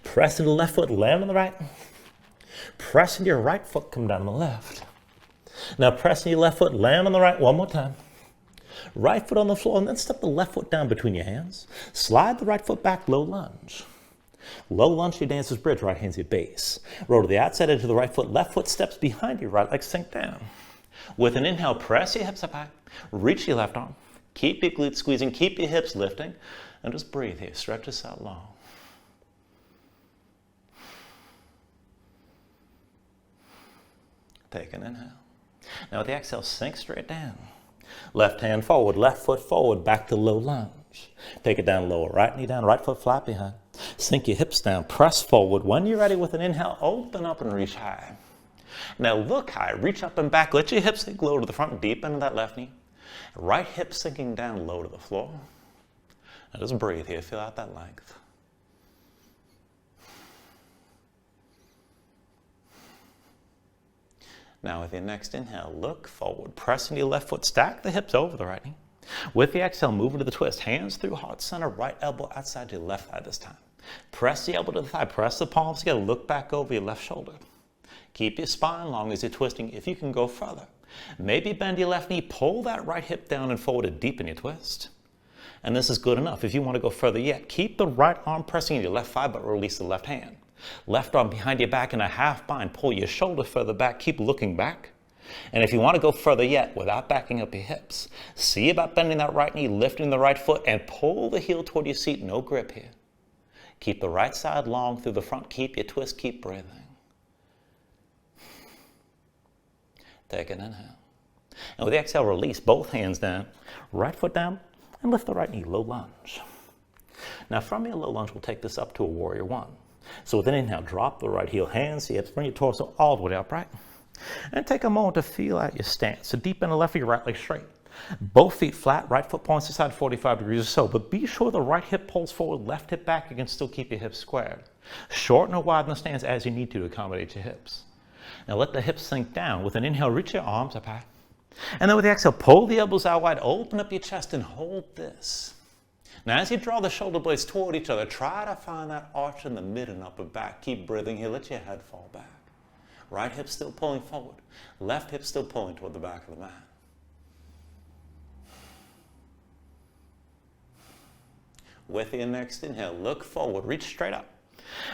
Press into the left foot, land on the right. Press into your right foot, come down on the left. Now press into your left foot, land on the right, one more time. Right foot on the floor, and then step the left foot down between your hands. Slide the right foot back, low lunge. Low lunge, your dancer's bridge, right hand's your base. Roll to the outside edge of the right foot, left foot steps behind you, right leg sink down. With an inhale, press your hips up high, reach your left arm, keep your glutes squeezing, keep your hips lifting, and just breathe here, stretch this out long. Take an inhale. Now with the exhale, sink straight down. Left hand forward, left foot forward, back to low lunge. Take it down lower, right knee down, right foot flat behind. Sink your hips down, press forward. When you're ready with an inhale, open up and reach high. Now look high, reach up and back, let your hips sink low to the front, deep into that left knee. Right hip sinking down low to the floor. Now just breathe here, feel out that length. Now with your next inhale, look forward, press into your left foot, stack the hips over the right knee. With the exhale, move into the twist, hands through heart center, right elbow outside to your left thigh this time. Press the elbow to the thigh, press the palms together, look back over your left shoulder. Keep your spine long as you're twisting if you can go further. Maybe bend your left knee, pull that right hip down and forward to deepen your twist. And this is good enough. If you want to go further yet, keep the right arm pressing into your left thigh, but release the left hand. Left arm behind your back in a half bind. Pull your shoulder further back. Keep looking back. And if you want to go further yet without backing up your hips, see about bending that right knee, lifting the right foot, and pull the heel toward your seat. No grip here. Keep the right side long through the front. Keep your twist. Keep breathing. Take an inhale. And with the exhale, release both hands down. Right foot down and lift the right knee. Low lunge. Now from your low lunge, we'll take this up to a warrior one. So with an inhale, drop the right heel, hands, hips, bring your torso all the way upright. And take a moment to feel out your stance. So deep in the left of your right leg straight. Both feet flat, right foot points to side 45 degrees or so. But be sure the right hip pulls forward, left hip back. You can still keep your hips squared. Shorten or widen the stance as you need to accommodate your hips. Now let the hips sink down. With an inhale, reach your arms up high. And then with the exhale, pull the elbows out wide, open up your chest and hold this. Now as you draw the shoulder blades toward each other, try to find that arch in the mid and upper back. Keep breathing here, let your head fall back. Right hip still pulling forward, left hip still pulling toward the back of the mat. With your next inhale, look forward, reach straight up.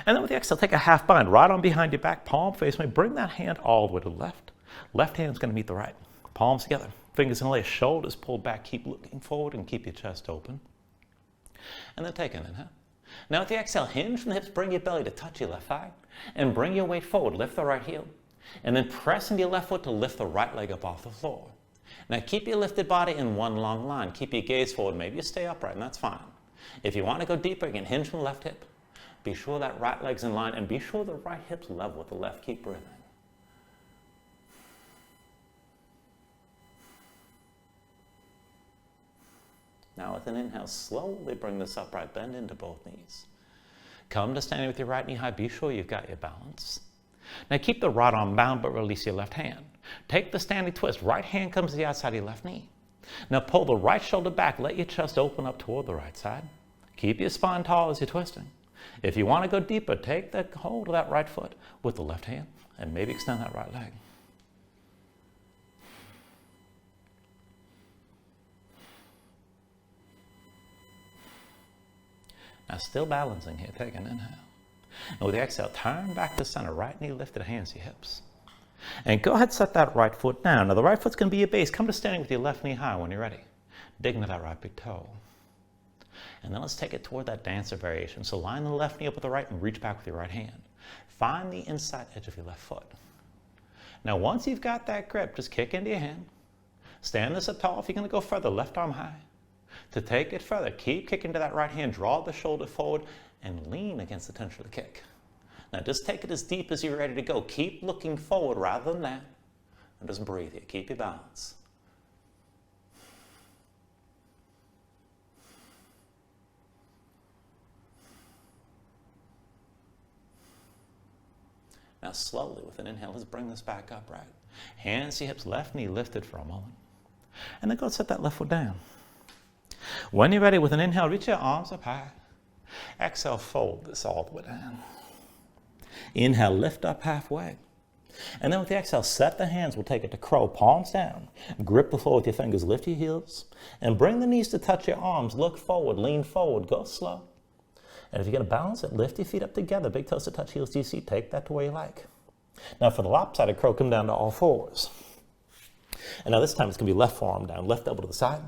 And then with the exhale, take a half bind, right arm behind your back, palm face away, bring that hand all the way to the left. Left hand's gonna meet the right. Palms together, fingers in the lace, shoulders pulled back, keep looking forward and keep your chest open. And then take an inhale. Now with the exhale, hinge from the hips, bring your belly to touch your left thigh, and bring your weight forward, lift the right heel, and then press into your left foot to lift the right leg up off the floor. Now keep your lifted body in one long line, keep your gaze forward, maybe you stay upright, and that's fine. If you want to go deeper, you can hinge from the left hip. Be sure that right leg's in line, and be sure the right hip's level with the left, keep breathing. Now with an inhale, slowly bring this upright, bend into both knees. Come to standing with your right knee high, be sure you've got your balance. Now keep the right arm bound, but release your left hand. Take the standing twist, right hand comes to the outside of your left knee. Now pull the right shoulder back, let your chest open up toward the right side. Keep your spine tall as you're twisting. If you want to go deeper, take the hold of that right foot with the left hand, and maybe extend that right leg. Now still balancing here, take an inhale. And with the exhale, turn back to center, right knee lifted, hands to your hips. And go ahead, set that right foot down. Now the right foot's gonna be your base. Come to standing with your left knee high when you're ready.
dig into that right big toe. And then let's take it toward that dancer variation. So line the left knee up with the right and reach back with your right hand. Find the inside edge of your left foot. Now once you've got that grip, just kick into your hand. Stand this up tall. If you're going to go further, left arm high. To take it further, keep kicking to that right hand, draw the shoulder forward, and lean against the tension of the kick. Now just take it as deep as you're ready to go. Keep looking forward rather than that. And just breathe here. Keep your balance. Now slowly, with an inhale, let's bring this back upright. Hands to your hips, left knee lifted for a moment. And then go set that left foot down. When you're ready, with an inhale, reach your arms up high. Exhale, fold this all the way down. Inhale, lift up halfway. And then with the exhale, set the hands. We'll take it to crow, palms down. Grip the floor with your fingers, lift your heels. And bring the knees to touch your arms. Look forward, lean forward, go slow. And if you're going to balance it, lift your feet up together. Big toes to touch, heels to your seat. Take that to where you like. Now for the lopsided crow, come down to all fours. And now this time it's going to be left forearm down, left elbow to the side.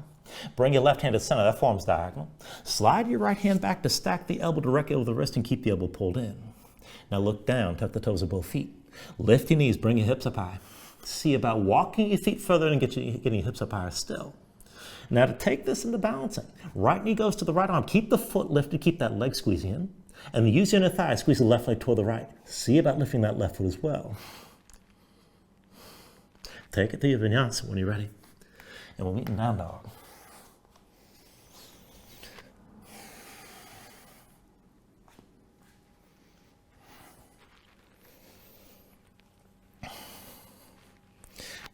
Bring your left hand to the center, that forearm's diagonal. Slide your right hand back to stack the elbow directly over the wrist and keep the elbow pulled in. Now look down, tuck the toes of both feet. Lift your knees, bring your hips up high. See about walking your feet further and getting your hips up higher still. Now to take this into balancing, right knee goes to the right arm. Keep the foot lifted, keep that leg squeezing in. And then use your inner thigh, squeeze the left leg toward the right. See about lifting that left foot as well. Take it to your vinyasa when you're ready. And we'll meet in down dog.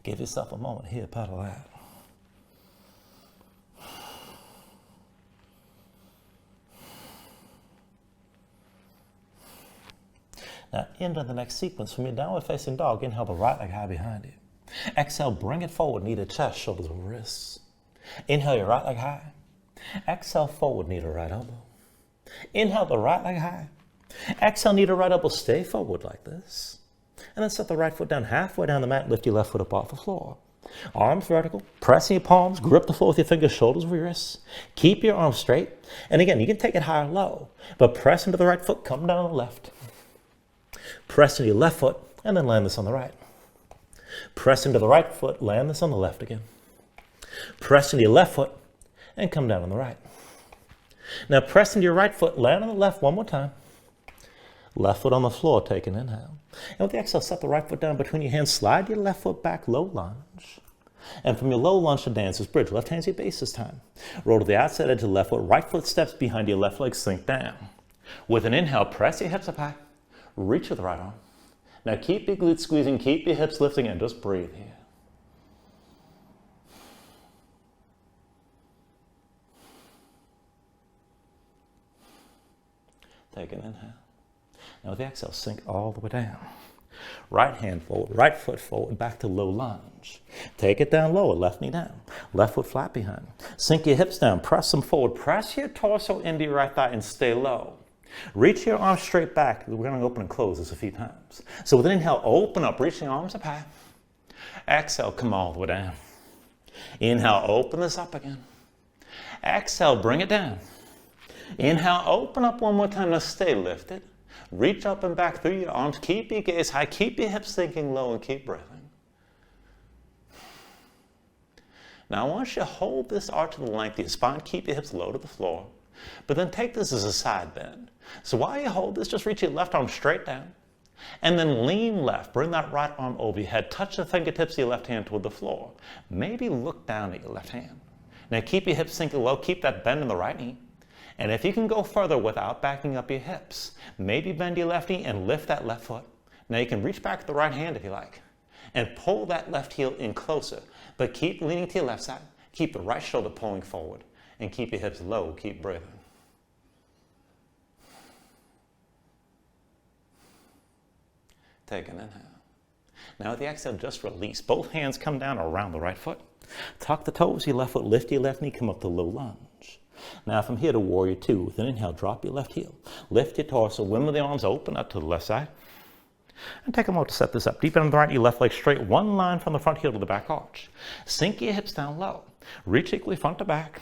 Give yourself a moment here, pedal that. Now into the next sequence. From your downward facing dog, inhale the right leg high behind you. Exhale, bring it forward, knee to chest, shoulders over wrists. Inhale your right leg high. Exhale forward, knee to right elbow. Inhale the right leg high. Exhale, knee to right elbow, stay forward like this. And then set the right foot down halfway down the mat and lift your left foot up off the floor. Arms vertical, pressing your palms, grip the floor with your fingers, shoulders over your wrists. Keep your arms straight. And again, you can take it high or low, but press into the right foot, come down on the left. Press into your left foot, and then land this on the right. Press into the right foot, land this on the left again. Press into your left foot, and come down on the right. Now press into your right foot, land on the left one more time. Left foot on the floor, take an inhale. And with the exhale, set the right foot down between your hands, slide your left foot back, low lunge. And from your low lunge to dancer's bridge, left hand's your base this time. Roll to the outside edge of the left foot, right foot steps behind your left leg, sink down. With an inhale, press your hips up high, reach with the right arm. Now keep your glutes squeezing, keep your hips lifting, and just breathe here. Take an inhale. Now with the exhale, sink all the way down. Right hand forward, right foot forward, back to low lunge. Take it down lower, left knee down. Left foot flat behind. Sink your hips down, press them forward. Press your torso into your right thigh and stay low. Reach your arms straight back. We're going to open and close this a few times. So with an inhale, open up, reaching arms up high. Exhale, come all the way down. Inhale, open this up again. Exhale, bring it down. Inhale, open up one more time. Now stay lifted. Reach up and back through your arms. Keep your gaze high. Keep your hips sinking low and keep breathing. Now I want you to hold this arch to the length of your spine. Keep your hips low to the floor. But then take this as a side bend. So while you hold this, just reach your left arm straight down. And then lean left. Bring that right arm over your head. Touch the fingertips of your left hand toward the floor. Maybe look down at your left hand. Now keep your hips sinking low. Keep that bend in the right knee. And if you can go further without backing up your hips, maybe bend your left knee and lift that left foot. Now you can reach back with the right hand if you like. And pull that left heel in closer. But keep leaning to your left side. Keep the right shoulder pulling forward. And keep your hips low. Keep breathing. Take an inhale. Now with the exhale, just release. Both hands come down around the right foot. Tuck the toes, your left foot, lift your left knee, come up to low lunge. Now from here to warrior two, with an inhale, drop your left heel. Lift your torso, wimble the arms, open up to the left side. And take a moment to set this up. Deep into the right, your left leg straight, one line from the front heel to the back arch. Sink your hips down low. Reach equally front to back.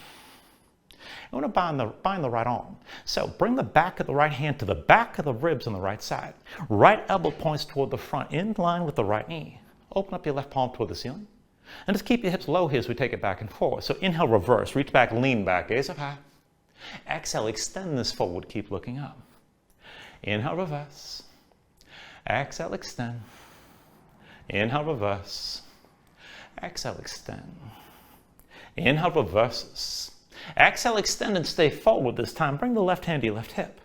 You want to bind the right arm. So bring the back of the right hand to the back of the ribs on the right side. Right elbow points toward the front, in line with the right knee. Open up your left palm toward the ceiling. And just keep your hips low here as we take it back and forward. So inhale, reverse, reach back, lean back, gaze up high. Exhale, extend this forward, keep looking up. Inhale, reverse. Exhale, extend. Inhale, reverse. Exhale, extend. Inhale, reverses. Exhale, extend and stay forward this time. Bring the left hand to your left hip.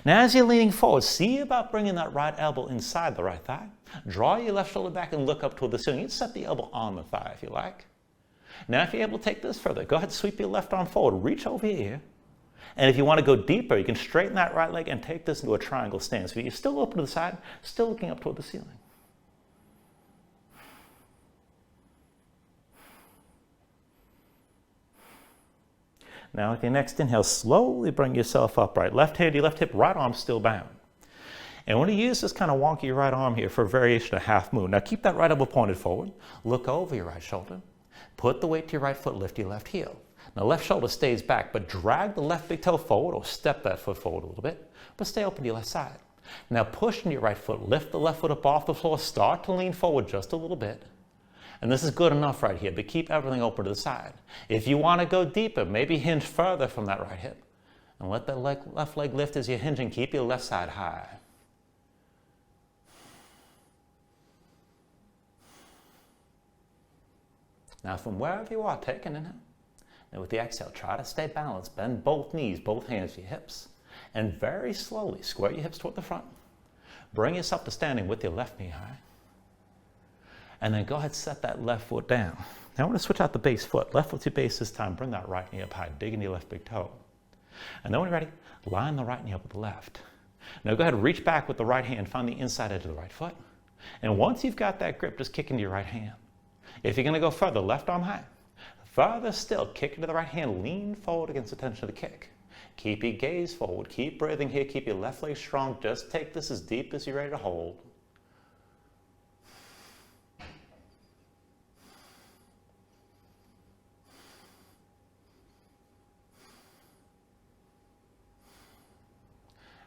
Now as you're leaning forward, see about bringing that right elbow inside the right thigh. Draw your left shoulder back and look up toward the ceiling. You can set the elbow on the thigh if you like. Now if you're able to take this further, go ahead and sweep your left arm forward. Reach over your ear. And if you want to go deeper, you can straighten that right leg and take this into a triangle stance. So you're still open to the side, still looking up toward the ceiling. Now with your next inhale, slowly bring yourself upright. Left hand, your left hip, right arm still bound. And I want to use this kind of wonky right arm here for a variation of half moon. Now keep that right elbow pointed forward. Look over your right shoulder. Put the weight to your right foot, lift your left heel. Now left shoulder stays back, but drag the left big toe forward or step that foot forward a little bit, but stay open to your left side. Now push in your right foot, lift the left foot up off the floor, start to lean forward just a little bit. And this is good enough right here, but keep everything open to the side. If you want to go deeper, maybe hinge further from that right hip. And let that left leg lift as you're hinging. Keep your left side high. Now from wherever you are, take an inhale. And with the exhale, try to stay balanced. Bend both knees, both hands to your hips. And very slowly square your hips toward the front. Bring yourself to standing with your left knee high. And then go ahead and set that left foot down. Now I want to switch out the base foot. Left foot's your base this time. Bring that right knee up high. Dig into your left big toe. And then when you're ready, line the right knee up with the left. Now go ahead and reach back with the right hand. Find the inside edge of the right foot. And once you've got that grip, just kick into your right hand. If you're going to go further, left arm high. Further still, kick into the right hand. Lean forward against the tension of the kick. Keep your gaze forward. Keep breathing here. Keep your left leg strong. Just take this as deep as you're ready to hold.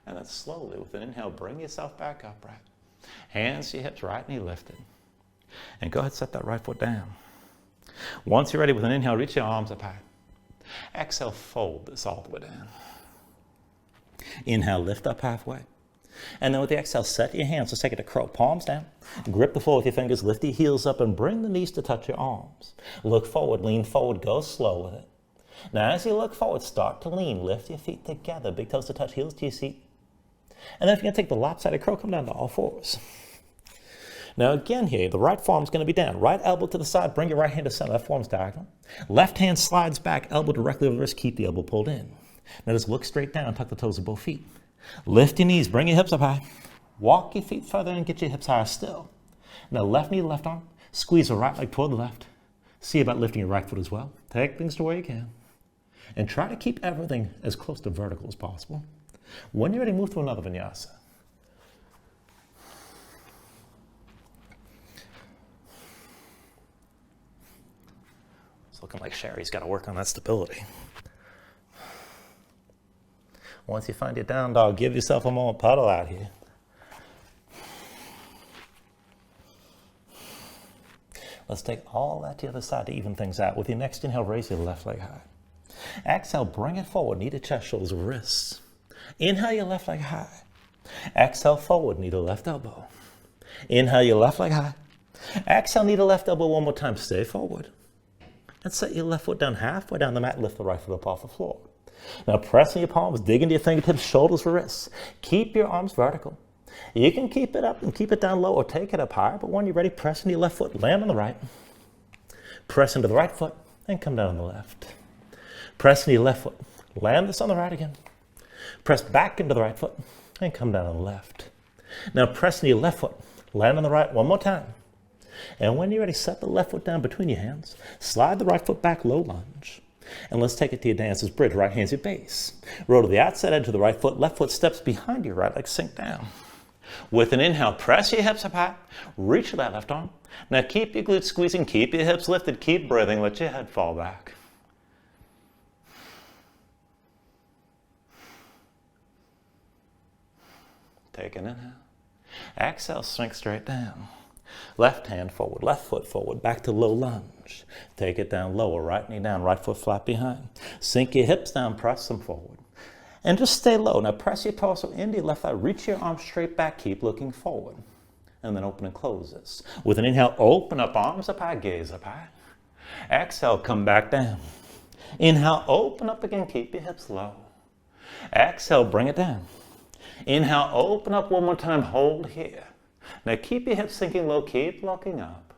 And then slowly, with an inhale, bring yourself back upright. Hands to your hips, right knee lifted. And go ahead and set that right foot down. Once you're ready, with an inhale, reach your arms up high. Exhale, fold this all the way down. Inhale, lift up halfway. And then with the exhale, set your hands. Let's take it to crow. Palms down. Grip the floor with your fingers. Lift your heels up and bring the knees to touch your arms. Look forward, lean forward, go slow with it. Now as you look forward, start to lean. Lift your feet together. Big toes to touch, heels to your seat. And then if you're going to take the lopsided crow, come down to all fours. Now again here, the right forearm's going to be down. Right elbow to the side, bring your right hand to center. Left forearm's diagonal. Left hand slides back, elbow directly over the wrist, keep the elbow pulled in. Now just look straight down, tuck the toes of both feet. Lift your knees, bring your hips up high. Walk your feet further and get your hips higher still. Now left knee to left arm, squeeze the right leg toward the left. See about lifting your right foot as well. Take things to where you can. And try to keep everything as close to vertical as possible. When you're ready, move to another vinyasa. It's looking like Sherry's got to work on that stability. Once you find your down dog, give yourself a moment, puddle out here. Let's take all that to the other side to even things out. With your next inhale, raise your left leg high. Exhale, bring it forward, knee to chest, shoulders, wrists. Inhale your left leg high. Exhale forward, knee to left elbow. Inhale your left leg high. Exhale, knee to left elbow one more time, stay forward. And set your left foot down halfway down the mat, lift the right foot up off the floor. Now press in your palms, dig into your fingertips, shoulders for wrists. Keep your arms vertical. You can keep it up and keep it down low or take it up higher, but when you're ready, press into your left foot, land on the right. Press into the right foot, and come down on the left. Press into your left foot, land this on the right again. Press back into the right foot, and come down on the left. Now press into your left foot, land on the right one more time. And when you're ready, set the left foot down between your hands. Slide the right foot back, low lunge. And let's take it to your dancer's bridge. Right hand's your base. Roll to the outside edge of the right foot. Left foot steps behind your right leg. Sink down. With an inhale, press your hips up high. Reach for that left arm. Now keep your glutes squeezing, keep your hips lifted, keep breathing, let your head fall back. Take an inhale. Exhale, sink straight down. Left hand forward, left foot forward, back to low lunge. Take it down lower, right knee down, right foot flat behind. Sink your hips down, press them forward. And just stay low. Now press your torso into your left thigh, reach your arms straight back, keep looking forward. And then open and close this. With an inhale, open up, arms up high, gaze up high. Exhale, come back down. Inhale, open up again, keep your hips low. Exhale, bring it down. Inhale, open up one more time, hold here. Now keep your hips sinking low, keep looking up.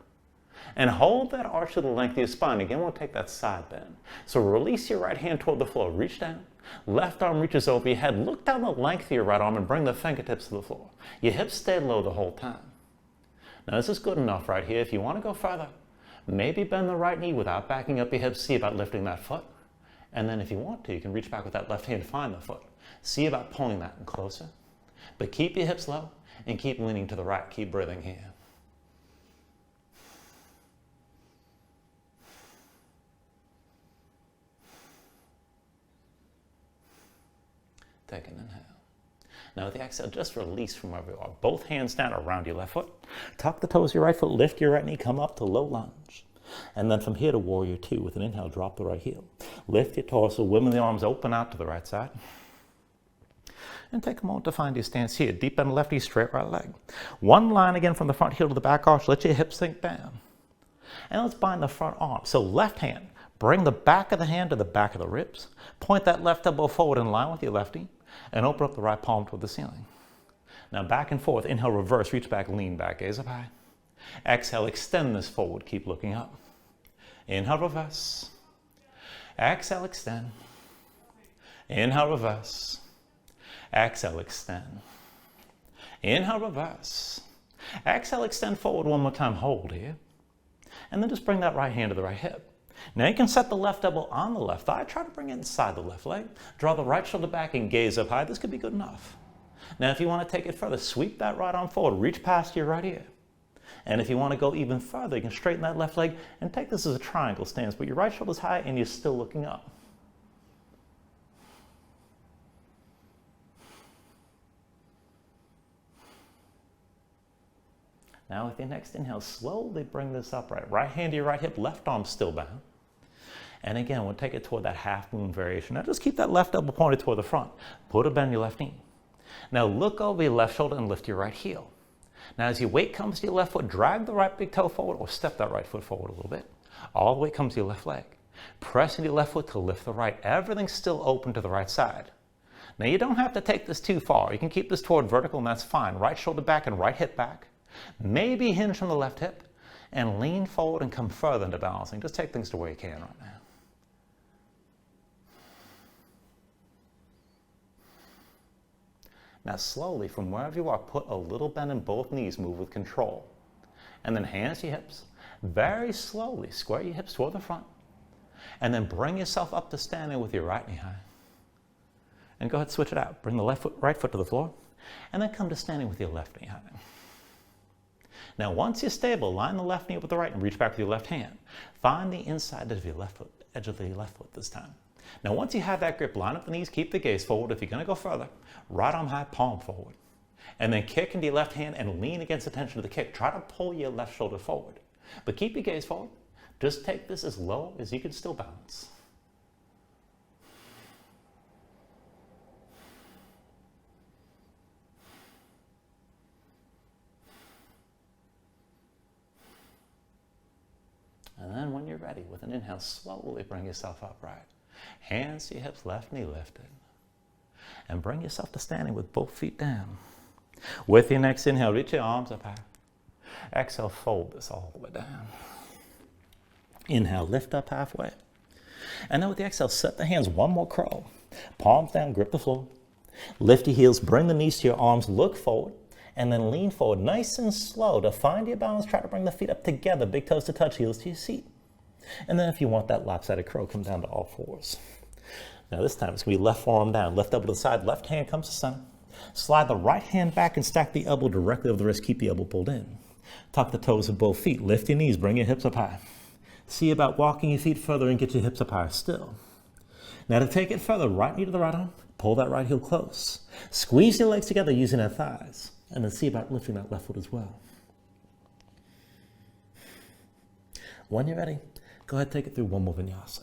And hold that arch to the length of your spine. Again, we'll take that side bend. So release your right hand toward the floor, reach down. Left arm reaches over your head, look down the length of your right arm and bring the fingertips to the floor. Your hips stay low the whole time. Now this is good enough right here. If you want to go further, maybe bend the right knee without backing up your hips, see about lifting that foot. And then if you want to, you can reach back with that left hand, find the foot. See about pulling that in closer. But keep your hips low and keep leaning to the right. Keep breathing here. Take an inhale. Now with the exhale, just release from wherever you are. Both hands down around your left foot. Tuck the toes of your right foot, lift your right knee, come up to low lunge. And then from here to warrior two. With an inhale, drop the right heel. Lift your torso, wiggle the arms, open out to the right side. And take a moment to find your stance here. Deep bend left knee, straight right leg. One line again from the front heel to the back arch. Let your hips sink down. And let's bind the front arm. So left hand, bring the back of the hand to the back of the ribs. Point that left elbow forward in line with your left knee. And open up the right palm toward the ceiling. Now back and forth. Inhale, reverse, reach back, lean back, gaze up high. Exhale, extend this forward, keep looking up. Inhale, reverse. Exhale, extend. Inhale, reverse. Exhale, extend. Inhale, reverse. Exhale, extend forward one more time, hold here. And then just bring that right hand to the right hip. Now you can set the left elbow on the left thigh. Try to bring it inside the left leg. Draw the right shoulder back and gaze up high. This could be good enough. Now if you want to take it further, sweep that right arm forward. Reach past your right ear. And if you want to go even further, you can straighten that left leg and take this as a triangle stance. But your right shoulder's high and you're still looking up. Now with your next inhale, slowly bring this upright. Right hand to your right hip, left arm still bound. And again, we'll take it toward that half moon variation. Now just keep that left elbow pointed toward the front. Put a bend in your left knee. Now look over your left shoulder and lift your right heel. Now as your weight comes to your left foot, drag the right big toe forward or step that right foot forward a little bit. All the way comes to your left leg. Press into your left foot to lift the right. Everything's still open to the right side. Now you don't have to take this too far. You can keep this toward vertical and that's fine. Right shoulder back and right hip back. Maybe hinge from the left hip and lean forward and come further into balancing. Just take things to where you can right now. Now slowly, from wherever you are, put a little bend in both knees, move with control. And then hands to your hips. Very slowly, square your hips toward the front. And then bring yourself up to standing with your right knee high. And go ahead, switch it out. Bring the right foot to the floor. And then come to standing with your left knee high. Now once you're stable, line the left knee up with the right and reach back with your left hand. Find the inside edge of your left foot, this time. Now once you have that grip, line up the knees, keep the gaze forward. If you're going to go further, right arm high, palm forward. And then kick into your left hand and lean against the tension of the kick. Try to pull your left shoulder forward. But keep your gaze forward. Just take this as low as you can still balance. And then when you're ready, with an inhale, slowly bring yourself upright. Hands to your hips, left knee lifted. And bring yourself to standing with both feet down. With your next inhale, reach your arms up high. Exhale, fold this all the way down. Inhale, lift up halfway. And then with the exhale, set the hands one more crow. Palms down, grip the floor. Lift your heels, bring the knees to your arms, look forward. And then lean forward, nice and slow. To find your balance, try to bring the feet up together, big toes to touch, heels to your seat. And then if you want that lopsided crow, come down to all fours. Now this time it's going to be left forearm down, left elbow to the side, left hand comes to center.
Slide the right hand back and stack the elbow directly over the wrist. Keep the elbow pulled in. Tuck the toes of both feet. Lift your knees. Bring your hips up high. See about walking your feet further and get your hips up higher still. Now to take it further, right knee to the right arm. Pull that right heel close. Squeeze your legs together using their thighs. And then see about lifting that left foot as well. When you're ready, go ahead and take it through one more vinyasa.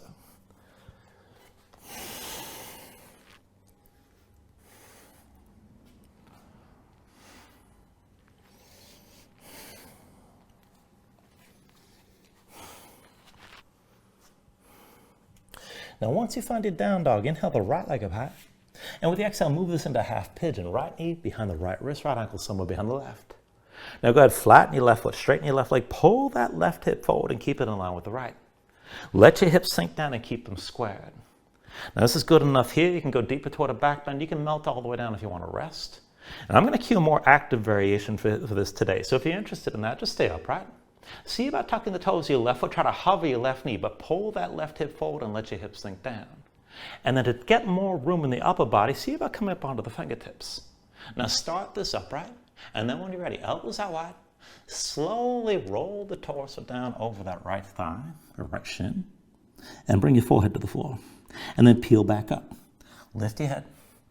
Now once you find your down dog, inhale the right leg up high. And with the exhale, move this into half pigeon. Right knee behind the right wrist, right ankle somewhere behind the left. Now go ahead, flatten your left foot, straighten your left leg, pull that left hip forward and keep it in line with the right. Let your hips sink down and keep them squared. Now this is good enough here. You can go deeper toward a back bend. You can melt all the way down if you want to rest. And I'm going to cue a more active variation for this today. So if you're interested in that, just stay upright. See about tucking the toes of your left foot. Try to hover your left knee, but pull that left hip forward and let your hips sink down. And then to get more room in the upper body, see about coming up onto the fingertips. Now start this upright, and then when you're ready, elbows out wide. Slowly roll the torso down over that right thigh, or right shin, and bring your forehead to the floor. And then peel back up. Lift your head,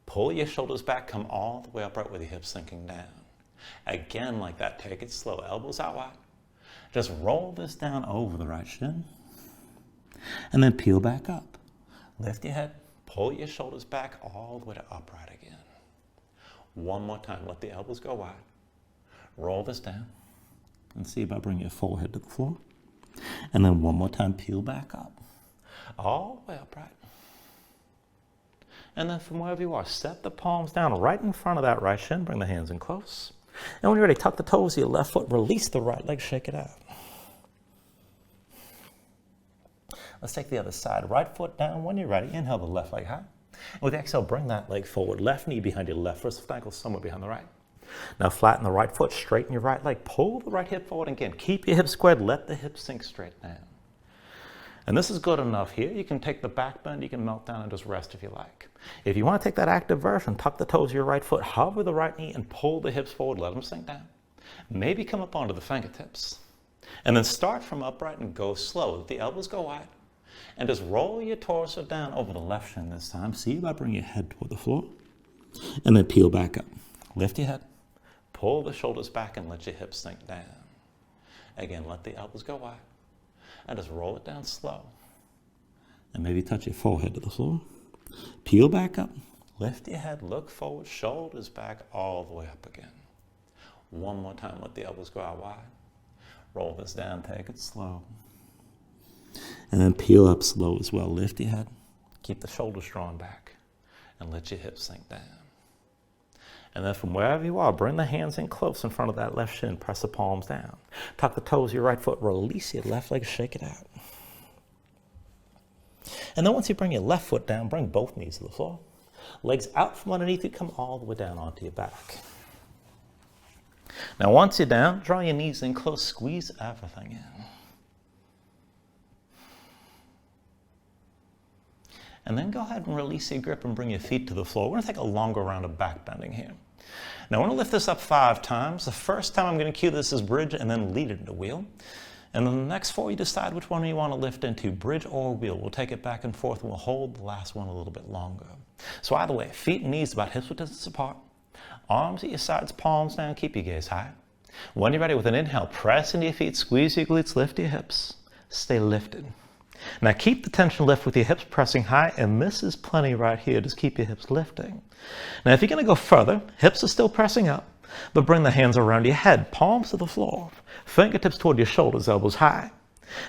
pull your shoulders back, come all the way upright with your hips sinking down. Again, like that, take it slow, elbows out wide. Just roll this down over the right shin, and then peel back up. Lift your head, pull your shoulders back all the way to upright again. One more time, let the elbows go wide. Roll this down, and see about bringing your forehead to the floor. And then one more time, peel back up, all the way upright. And then from wherever you are, set the palms down right in front of that right shin, bring the hands in close. And when you're ready, tuck the toes of your left foot, release the right leg, shake it out. Let's take the other side. Right foot down. When you're ready, inhale the left leg high. And with the exhale, bring that leg forward. Left knee behind your left wrist, left ankle somewhere behind the right. Now flatten the right foot, straighten your right leg. Pull the right hip forward again. Keep your hips squared. Let the hips sink straight down. And this is good enough here. You can take the back bend, you can melt down and just rest if you like. If you want to take that active version, tuck the toes of your right foot, hover the right knee, and pull the hips forward. Let them sink down. Maybe come up onto the fingertips. And then start from upright and go slow. Let the elbows go wide. And just roll your torso down over the left shin this time. See about bringing your head toward the floor. And then peel back up. Lift your head. Pull the shoulders back and let your hips sink down. Again, let the elbows go wide. And just roll it down slow. And maybe touch your forehead to the floor. Peel back up. Lift your head. Look forward. Shoulders back all the way up again. One more time. Let the elbows go out wide. Roll this down. Take it slow. And then peel up slow as well. Lift your head. Keep the shoulders drawn back. And let your hips sink down. And then from wherever you are, bring the hands in close in front of that left shin. Press the palms down. Tuck the toes of your right foot. Release your left leg. Shake it out. And then once you bring your left foot down, bring both knees to the floor. Legs out from underneath you. Come all the way down onto your back. Now once you're down, draw your knees in close. Squeeze everything in. And then go ahead and release your grip and bring your feet to the floor. We're going to take a longer round of back bending here. Now I want to lift this up 5 times. The first time I'm going to cue this as bridge and then lead it into wheel. And then the next 4 you decide which one you want to lift into, bridge or wheel. We'll take it back and forth and we'll hold the last one a little bit longer. So either way, feet and knees about hip width distance apart. Arms at your sides, palms down, keep your gaze high. When you're ready with an inhale, press into your feet, squeeze your glutes, lift your hips. Stay lifted. Now keep the tension lift with your hips pressing high, and this is plenty right here. Just keep your hips lifting. Now if you're going to go further, hips are still pressing up, but bring the hands around your head, palms to the floor, fingertips toward your shoulders, elbows high.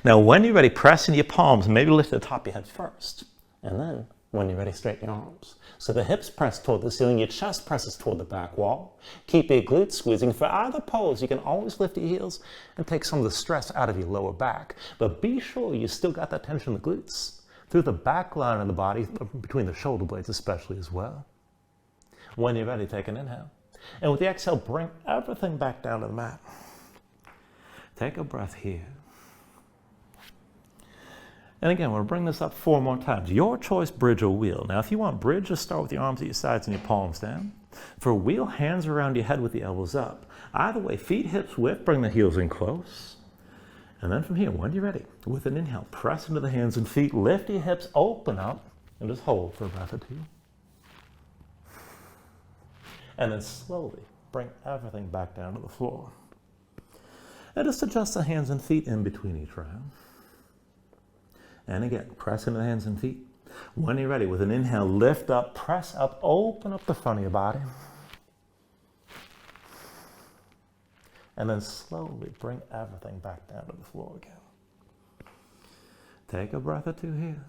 Now when you're ready, press into your palms, maybe lift the top of your head first, and then when you're ready, straighten your arms. So the hips press toward the ceiling, your chest presses toward the back wall. Keep your glutes squeezing. For either pose, you can always lift your heels and take some of the stress out of your lower back. But be sure you still got that tension in the glutes, through the back line of the body, between the shoulder blades especially as well. When you're ready, take an inhale. And with the exhale, bring everything back down to the mat. Take a breath here. And again, we'll bring this up 4 more times. Your choice, bridge or wheel. Now, if you want bridge, just start with your arms at your sides and your palms down. For wheel, hands around your head with the elbows up. Either way, feet, hips width, bring the heels in close. And then from here, when you're ready, with an inhale, press into the hands and feet, lift your hips, open up, and just hold for a breath or two. And then slowly bring everything back down to the floor. And just adjust the hands and feet in between each round. And again, press into the hands and feet. When you're ready, with an inhale, lift up, press up, open up the front of your body. And then slowly bring everything back down to the floor again. Take a breath or two here.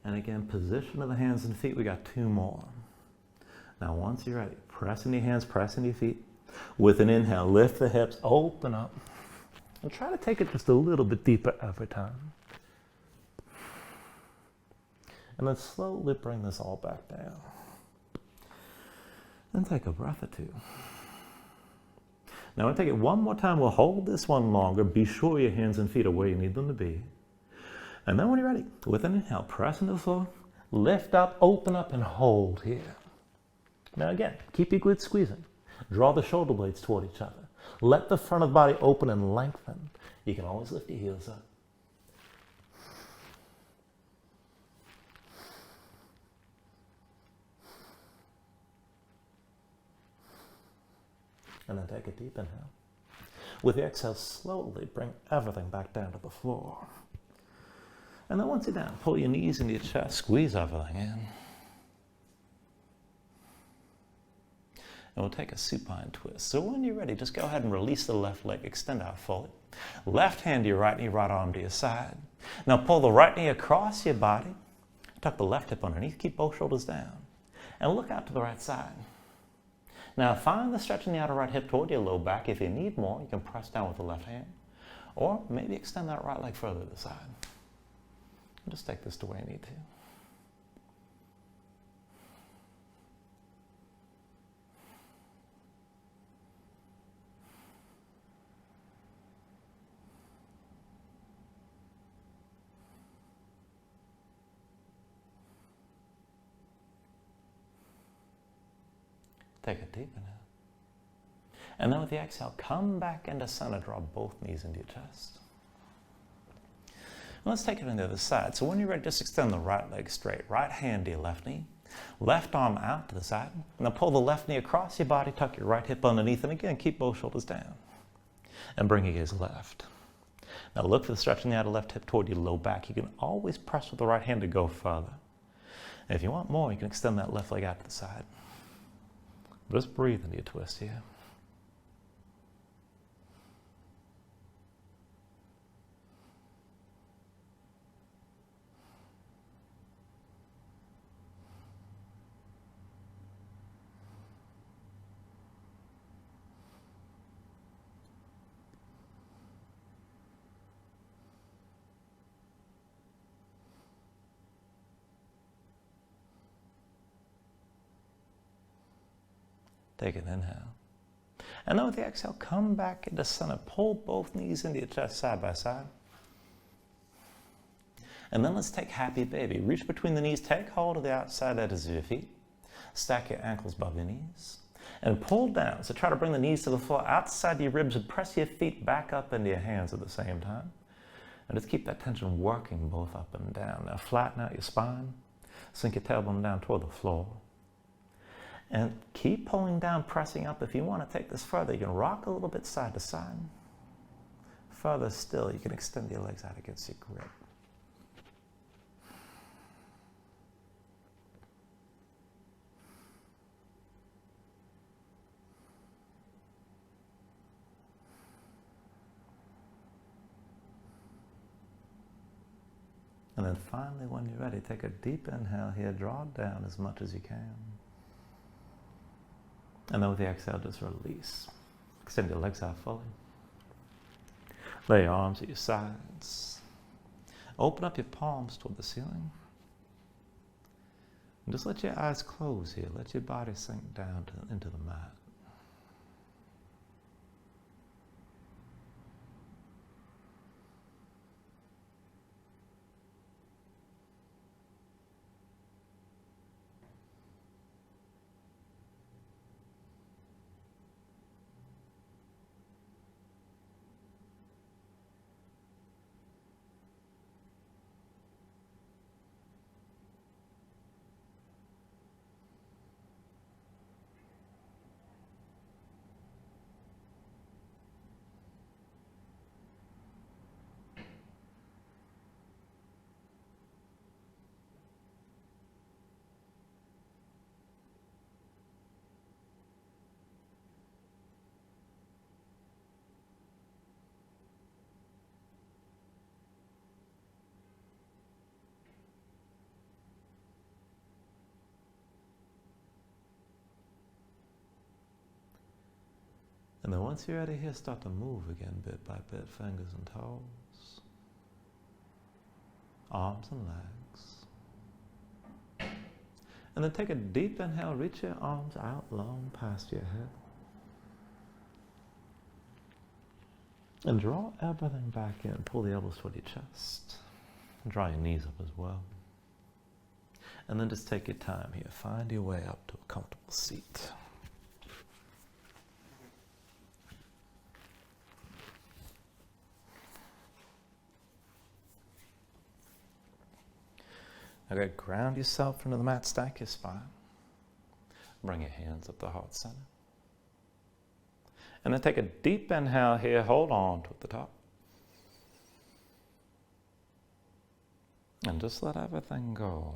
And again, position of the hands and feet. We got 2 more. Now, once you're ready, press into your hands, press into your feet. With an inhale, lift the hips, open up. And try to take it just a little bit deeper every time. And then slowly bring this all back down. And take a breath or two. Now, we'll take it one more time. We'll hold this one longer. Be sure your hands and feet are where you need them to be. And then when you're ready, with an inhale, press into the floor, lift up, open up, and hold here. Now again, keep your glutes squeezing. Draw the shoulder blades toward each other. Let the front of the body open and lengthen. You can always lift your heels up. And then take a deep inhale. With the exhale, slowly bring everything back down to the floor. And then once you're down, pull your knees into your chest, squeeze everything in. And we'll take a supine twist. So when you're ready, just go ahead and release the left leg, extend out fully. Left hand to your right knee, right arm to your side. Now pull the right knee across your body. Tuck the left hip underneath, keep both shoulders down. And look out to the right side. Now find the stretch in the outer right hip toward your low back. If you need more, you can press down with the left hand. Or maybe extend that right leg further to the side. And just take this to where you need to. Take a deep inhale. And then with the exhale, come back into center. Draw both knees into your chest. And let's take it on the other side. So when you're ready, just extend the right leg straight. Right hand to your left knee. Left arm out to the side. And then pull the left knee across your body. Tuck your right hip underneath. And again, keep both shoulders down. And bring your gaze left. Now look for the stretch in the outer left hip toward your low back. You can always press with the right hand to go further. And if you want more, you can extend that left leg out to the side. Just breathe into your twist here. Take an inhale. And then with the exhale, come back into center. Pull both knees into your chest side by side. And then let's take happy baby. Reach between the knees. Take hold of the outside edges of your feet. Stack your ankles above your knees. And pull down. So try to bring the knees to the floor outside your ribs and press your feet back up into your hands at the same time. And just keep that tension working both up and down. Now flatten out your spine. Sink your tailbone down toward the floor. And keep pulling down, pressing up. If you want to take this further, you can rock a little bit side to side. Further still, you can extend your legs out against your grip. And then finally, when you're ready, take a deep inhale here. Draw down as much as you can. And then with the exhale, just release. Extend your legs out fully. Lay your arms at your sides. Open up your palms toward the ceiling. And just let your eyes close here. Let your body sink down into the mat. And then once you're ready here, start to move again bit by bit, fingers and toes, arms and legs. And then take a deep inhale, reach your arms out long past your head. And draw everything back in. Pull the elbows toward your chest. Draw your knees up as well. And then just take your time here. Find your way up to a comfortable seat. Okay, ground yourself into the mat, stack your spine. Bring your hands up the heart center. And then take a deep inhale here, hold on to the top. And just let everything go.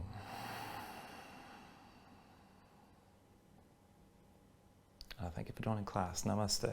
Thank you for joining class. Namaste.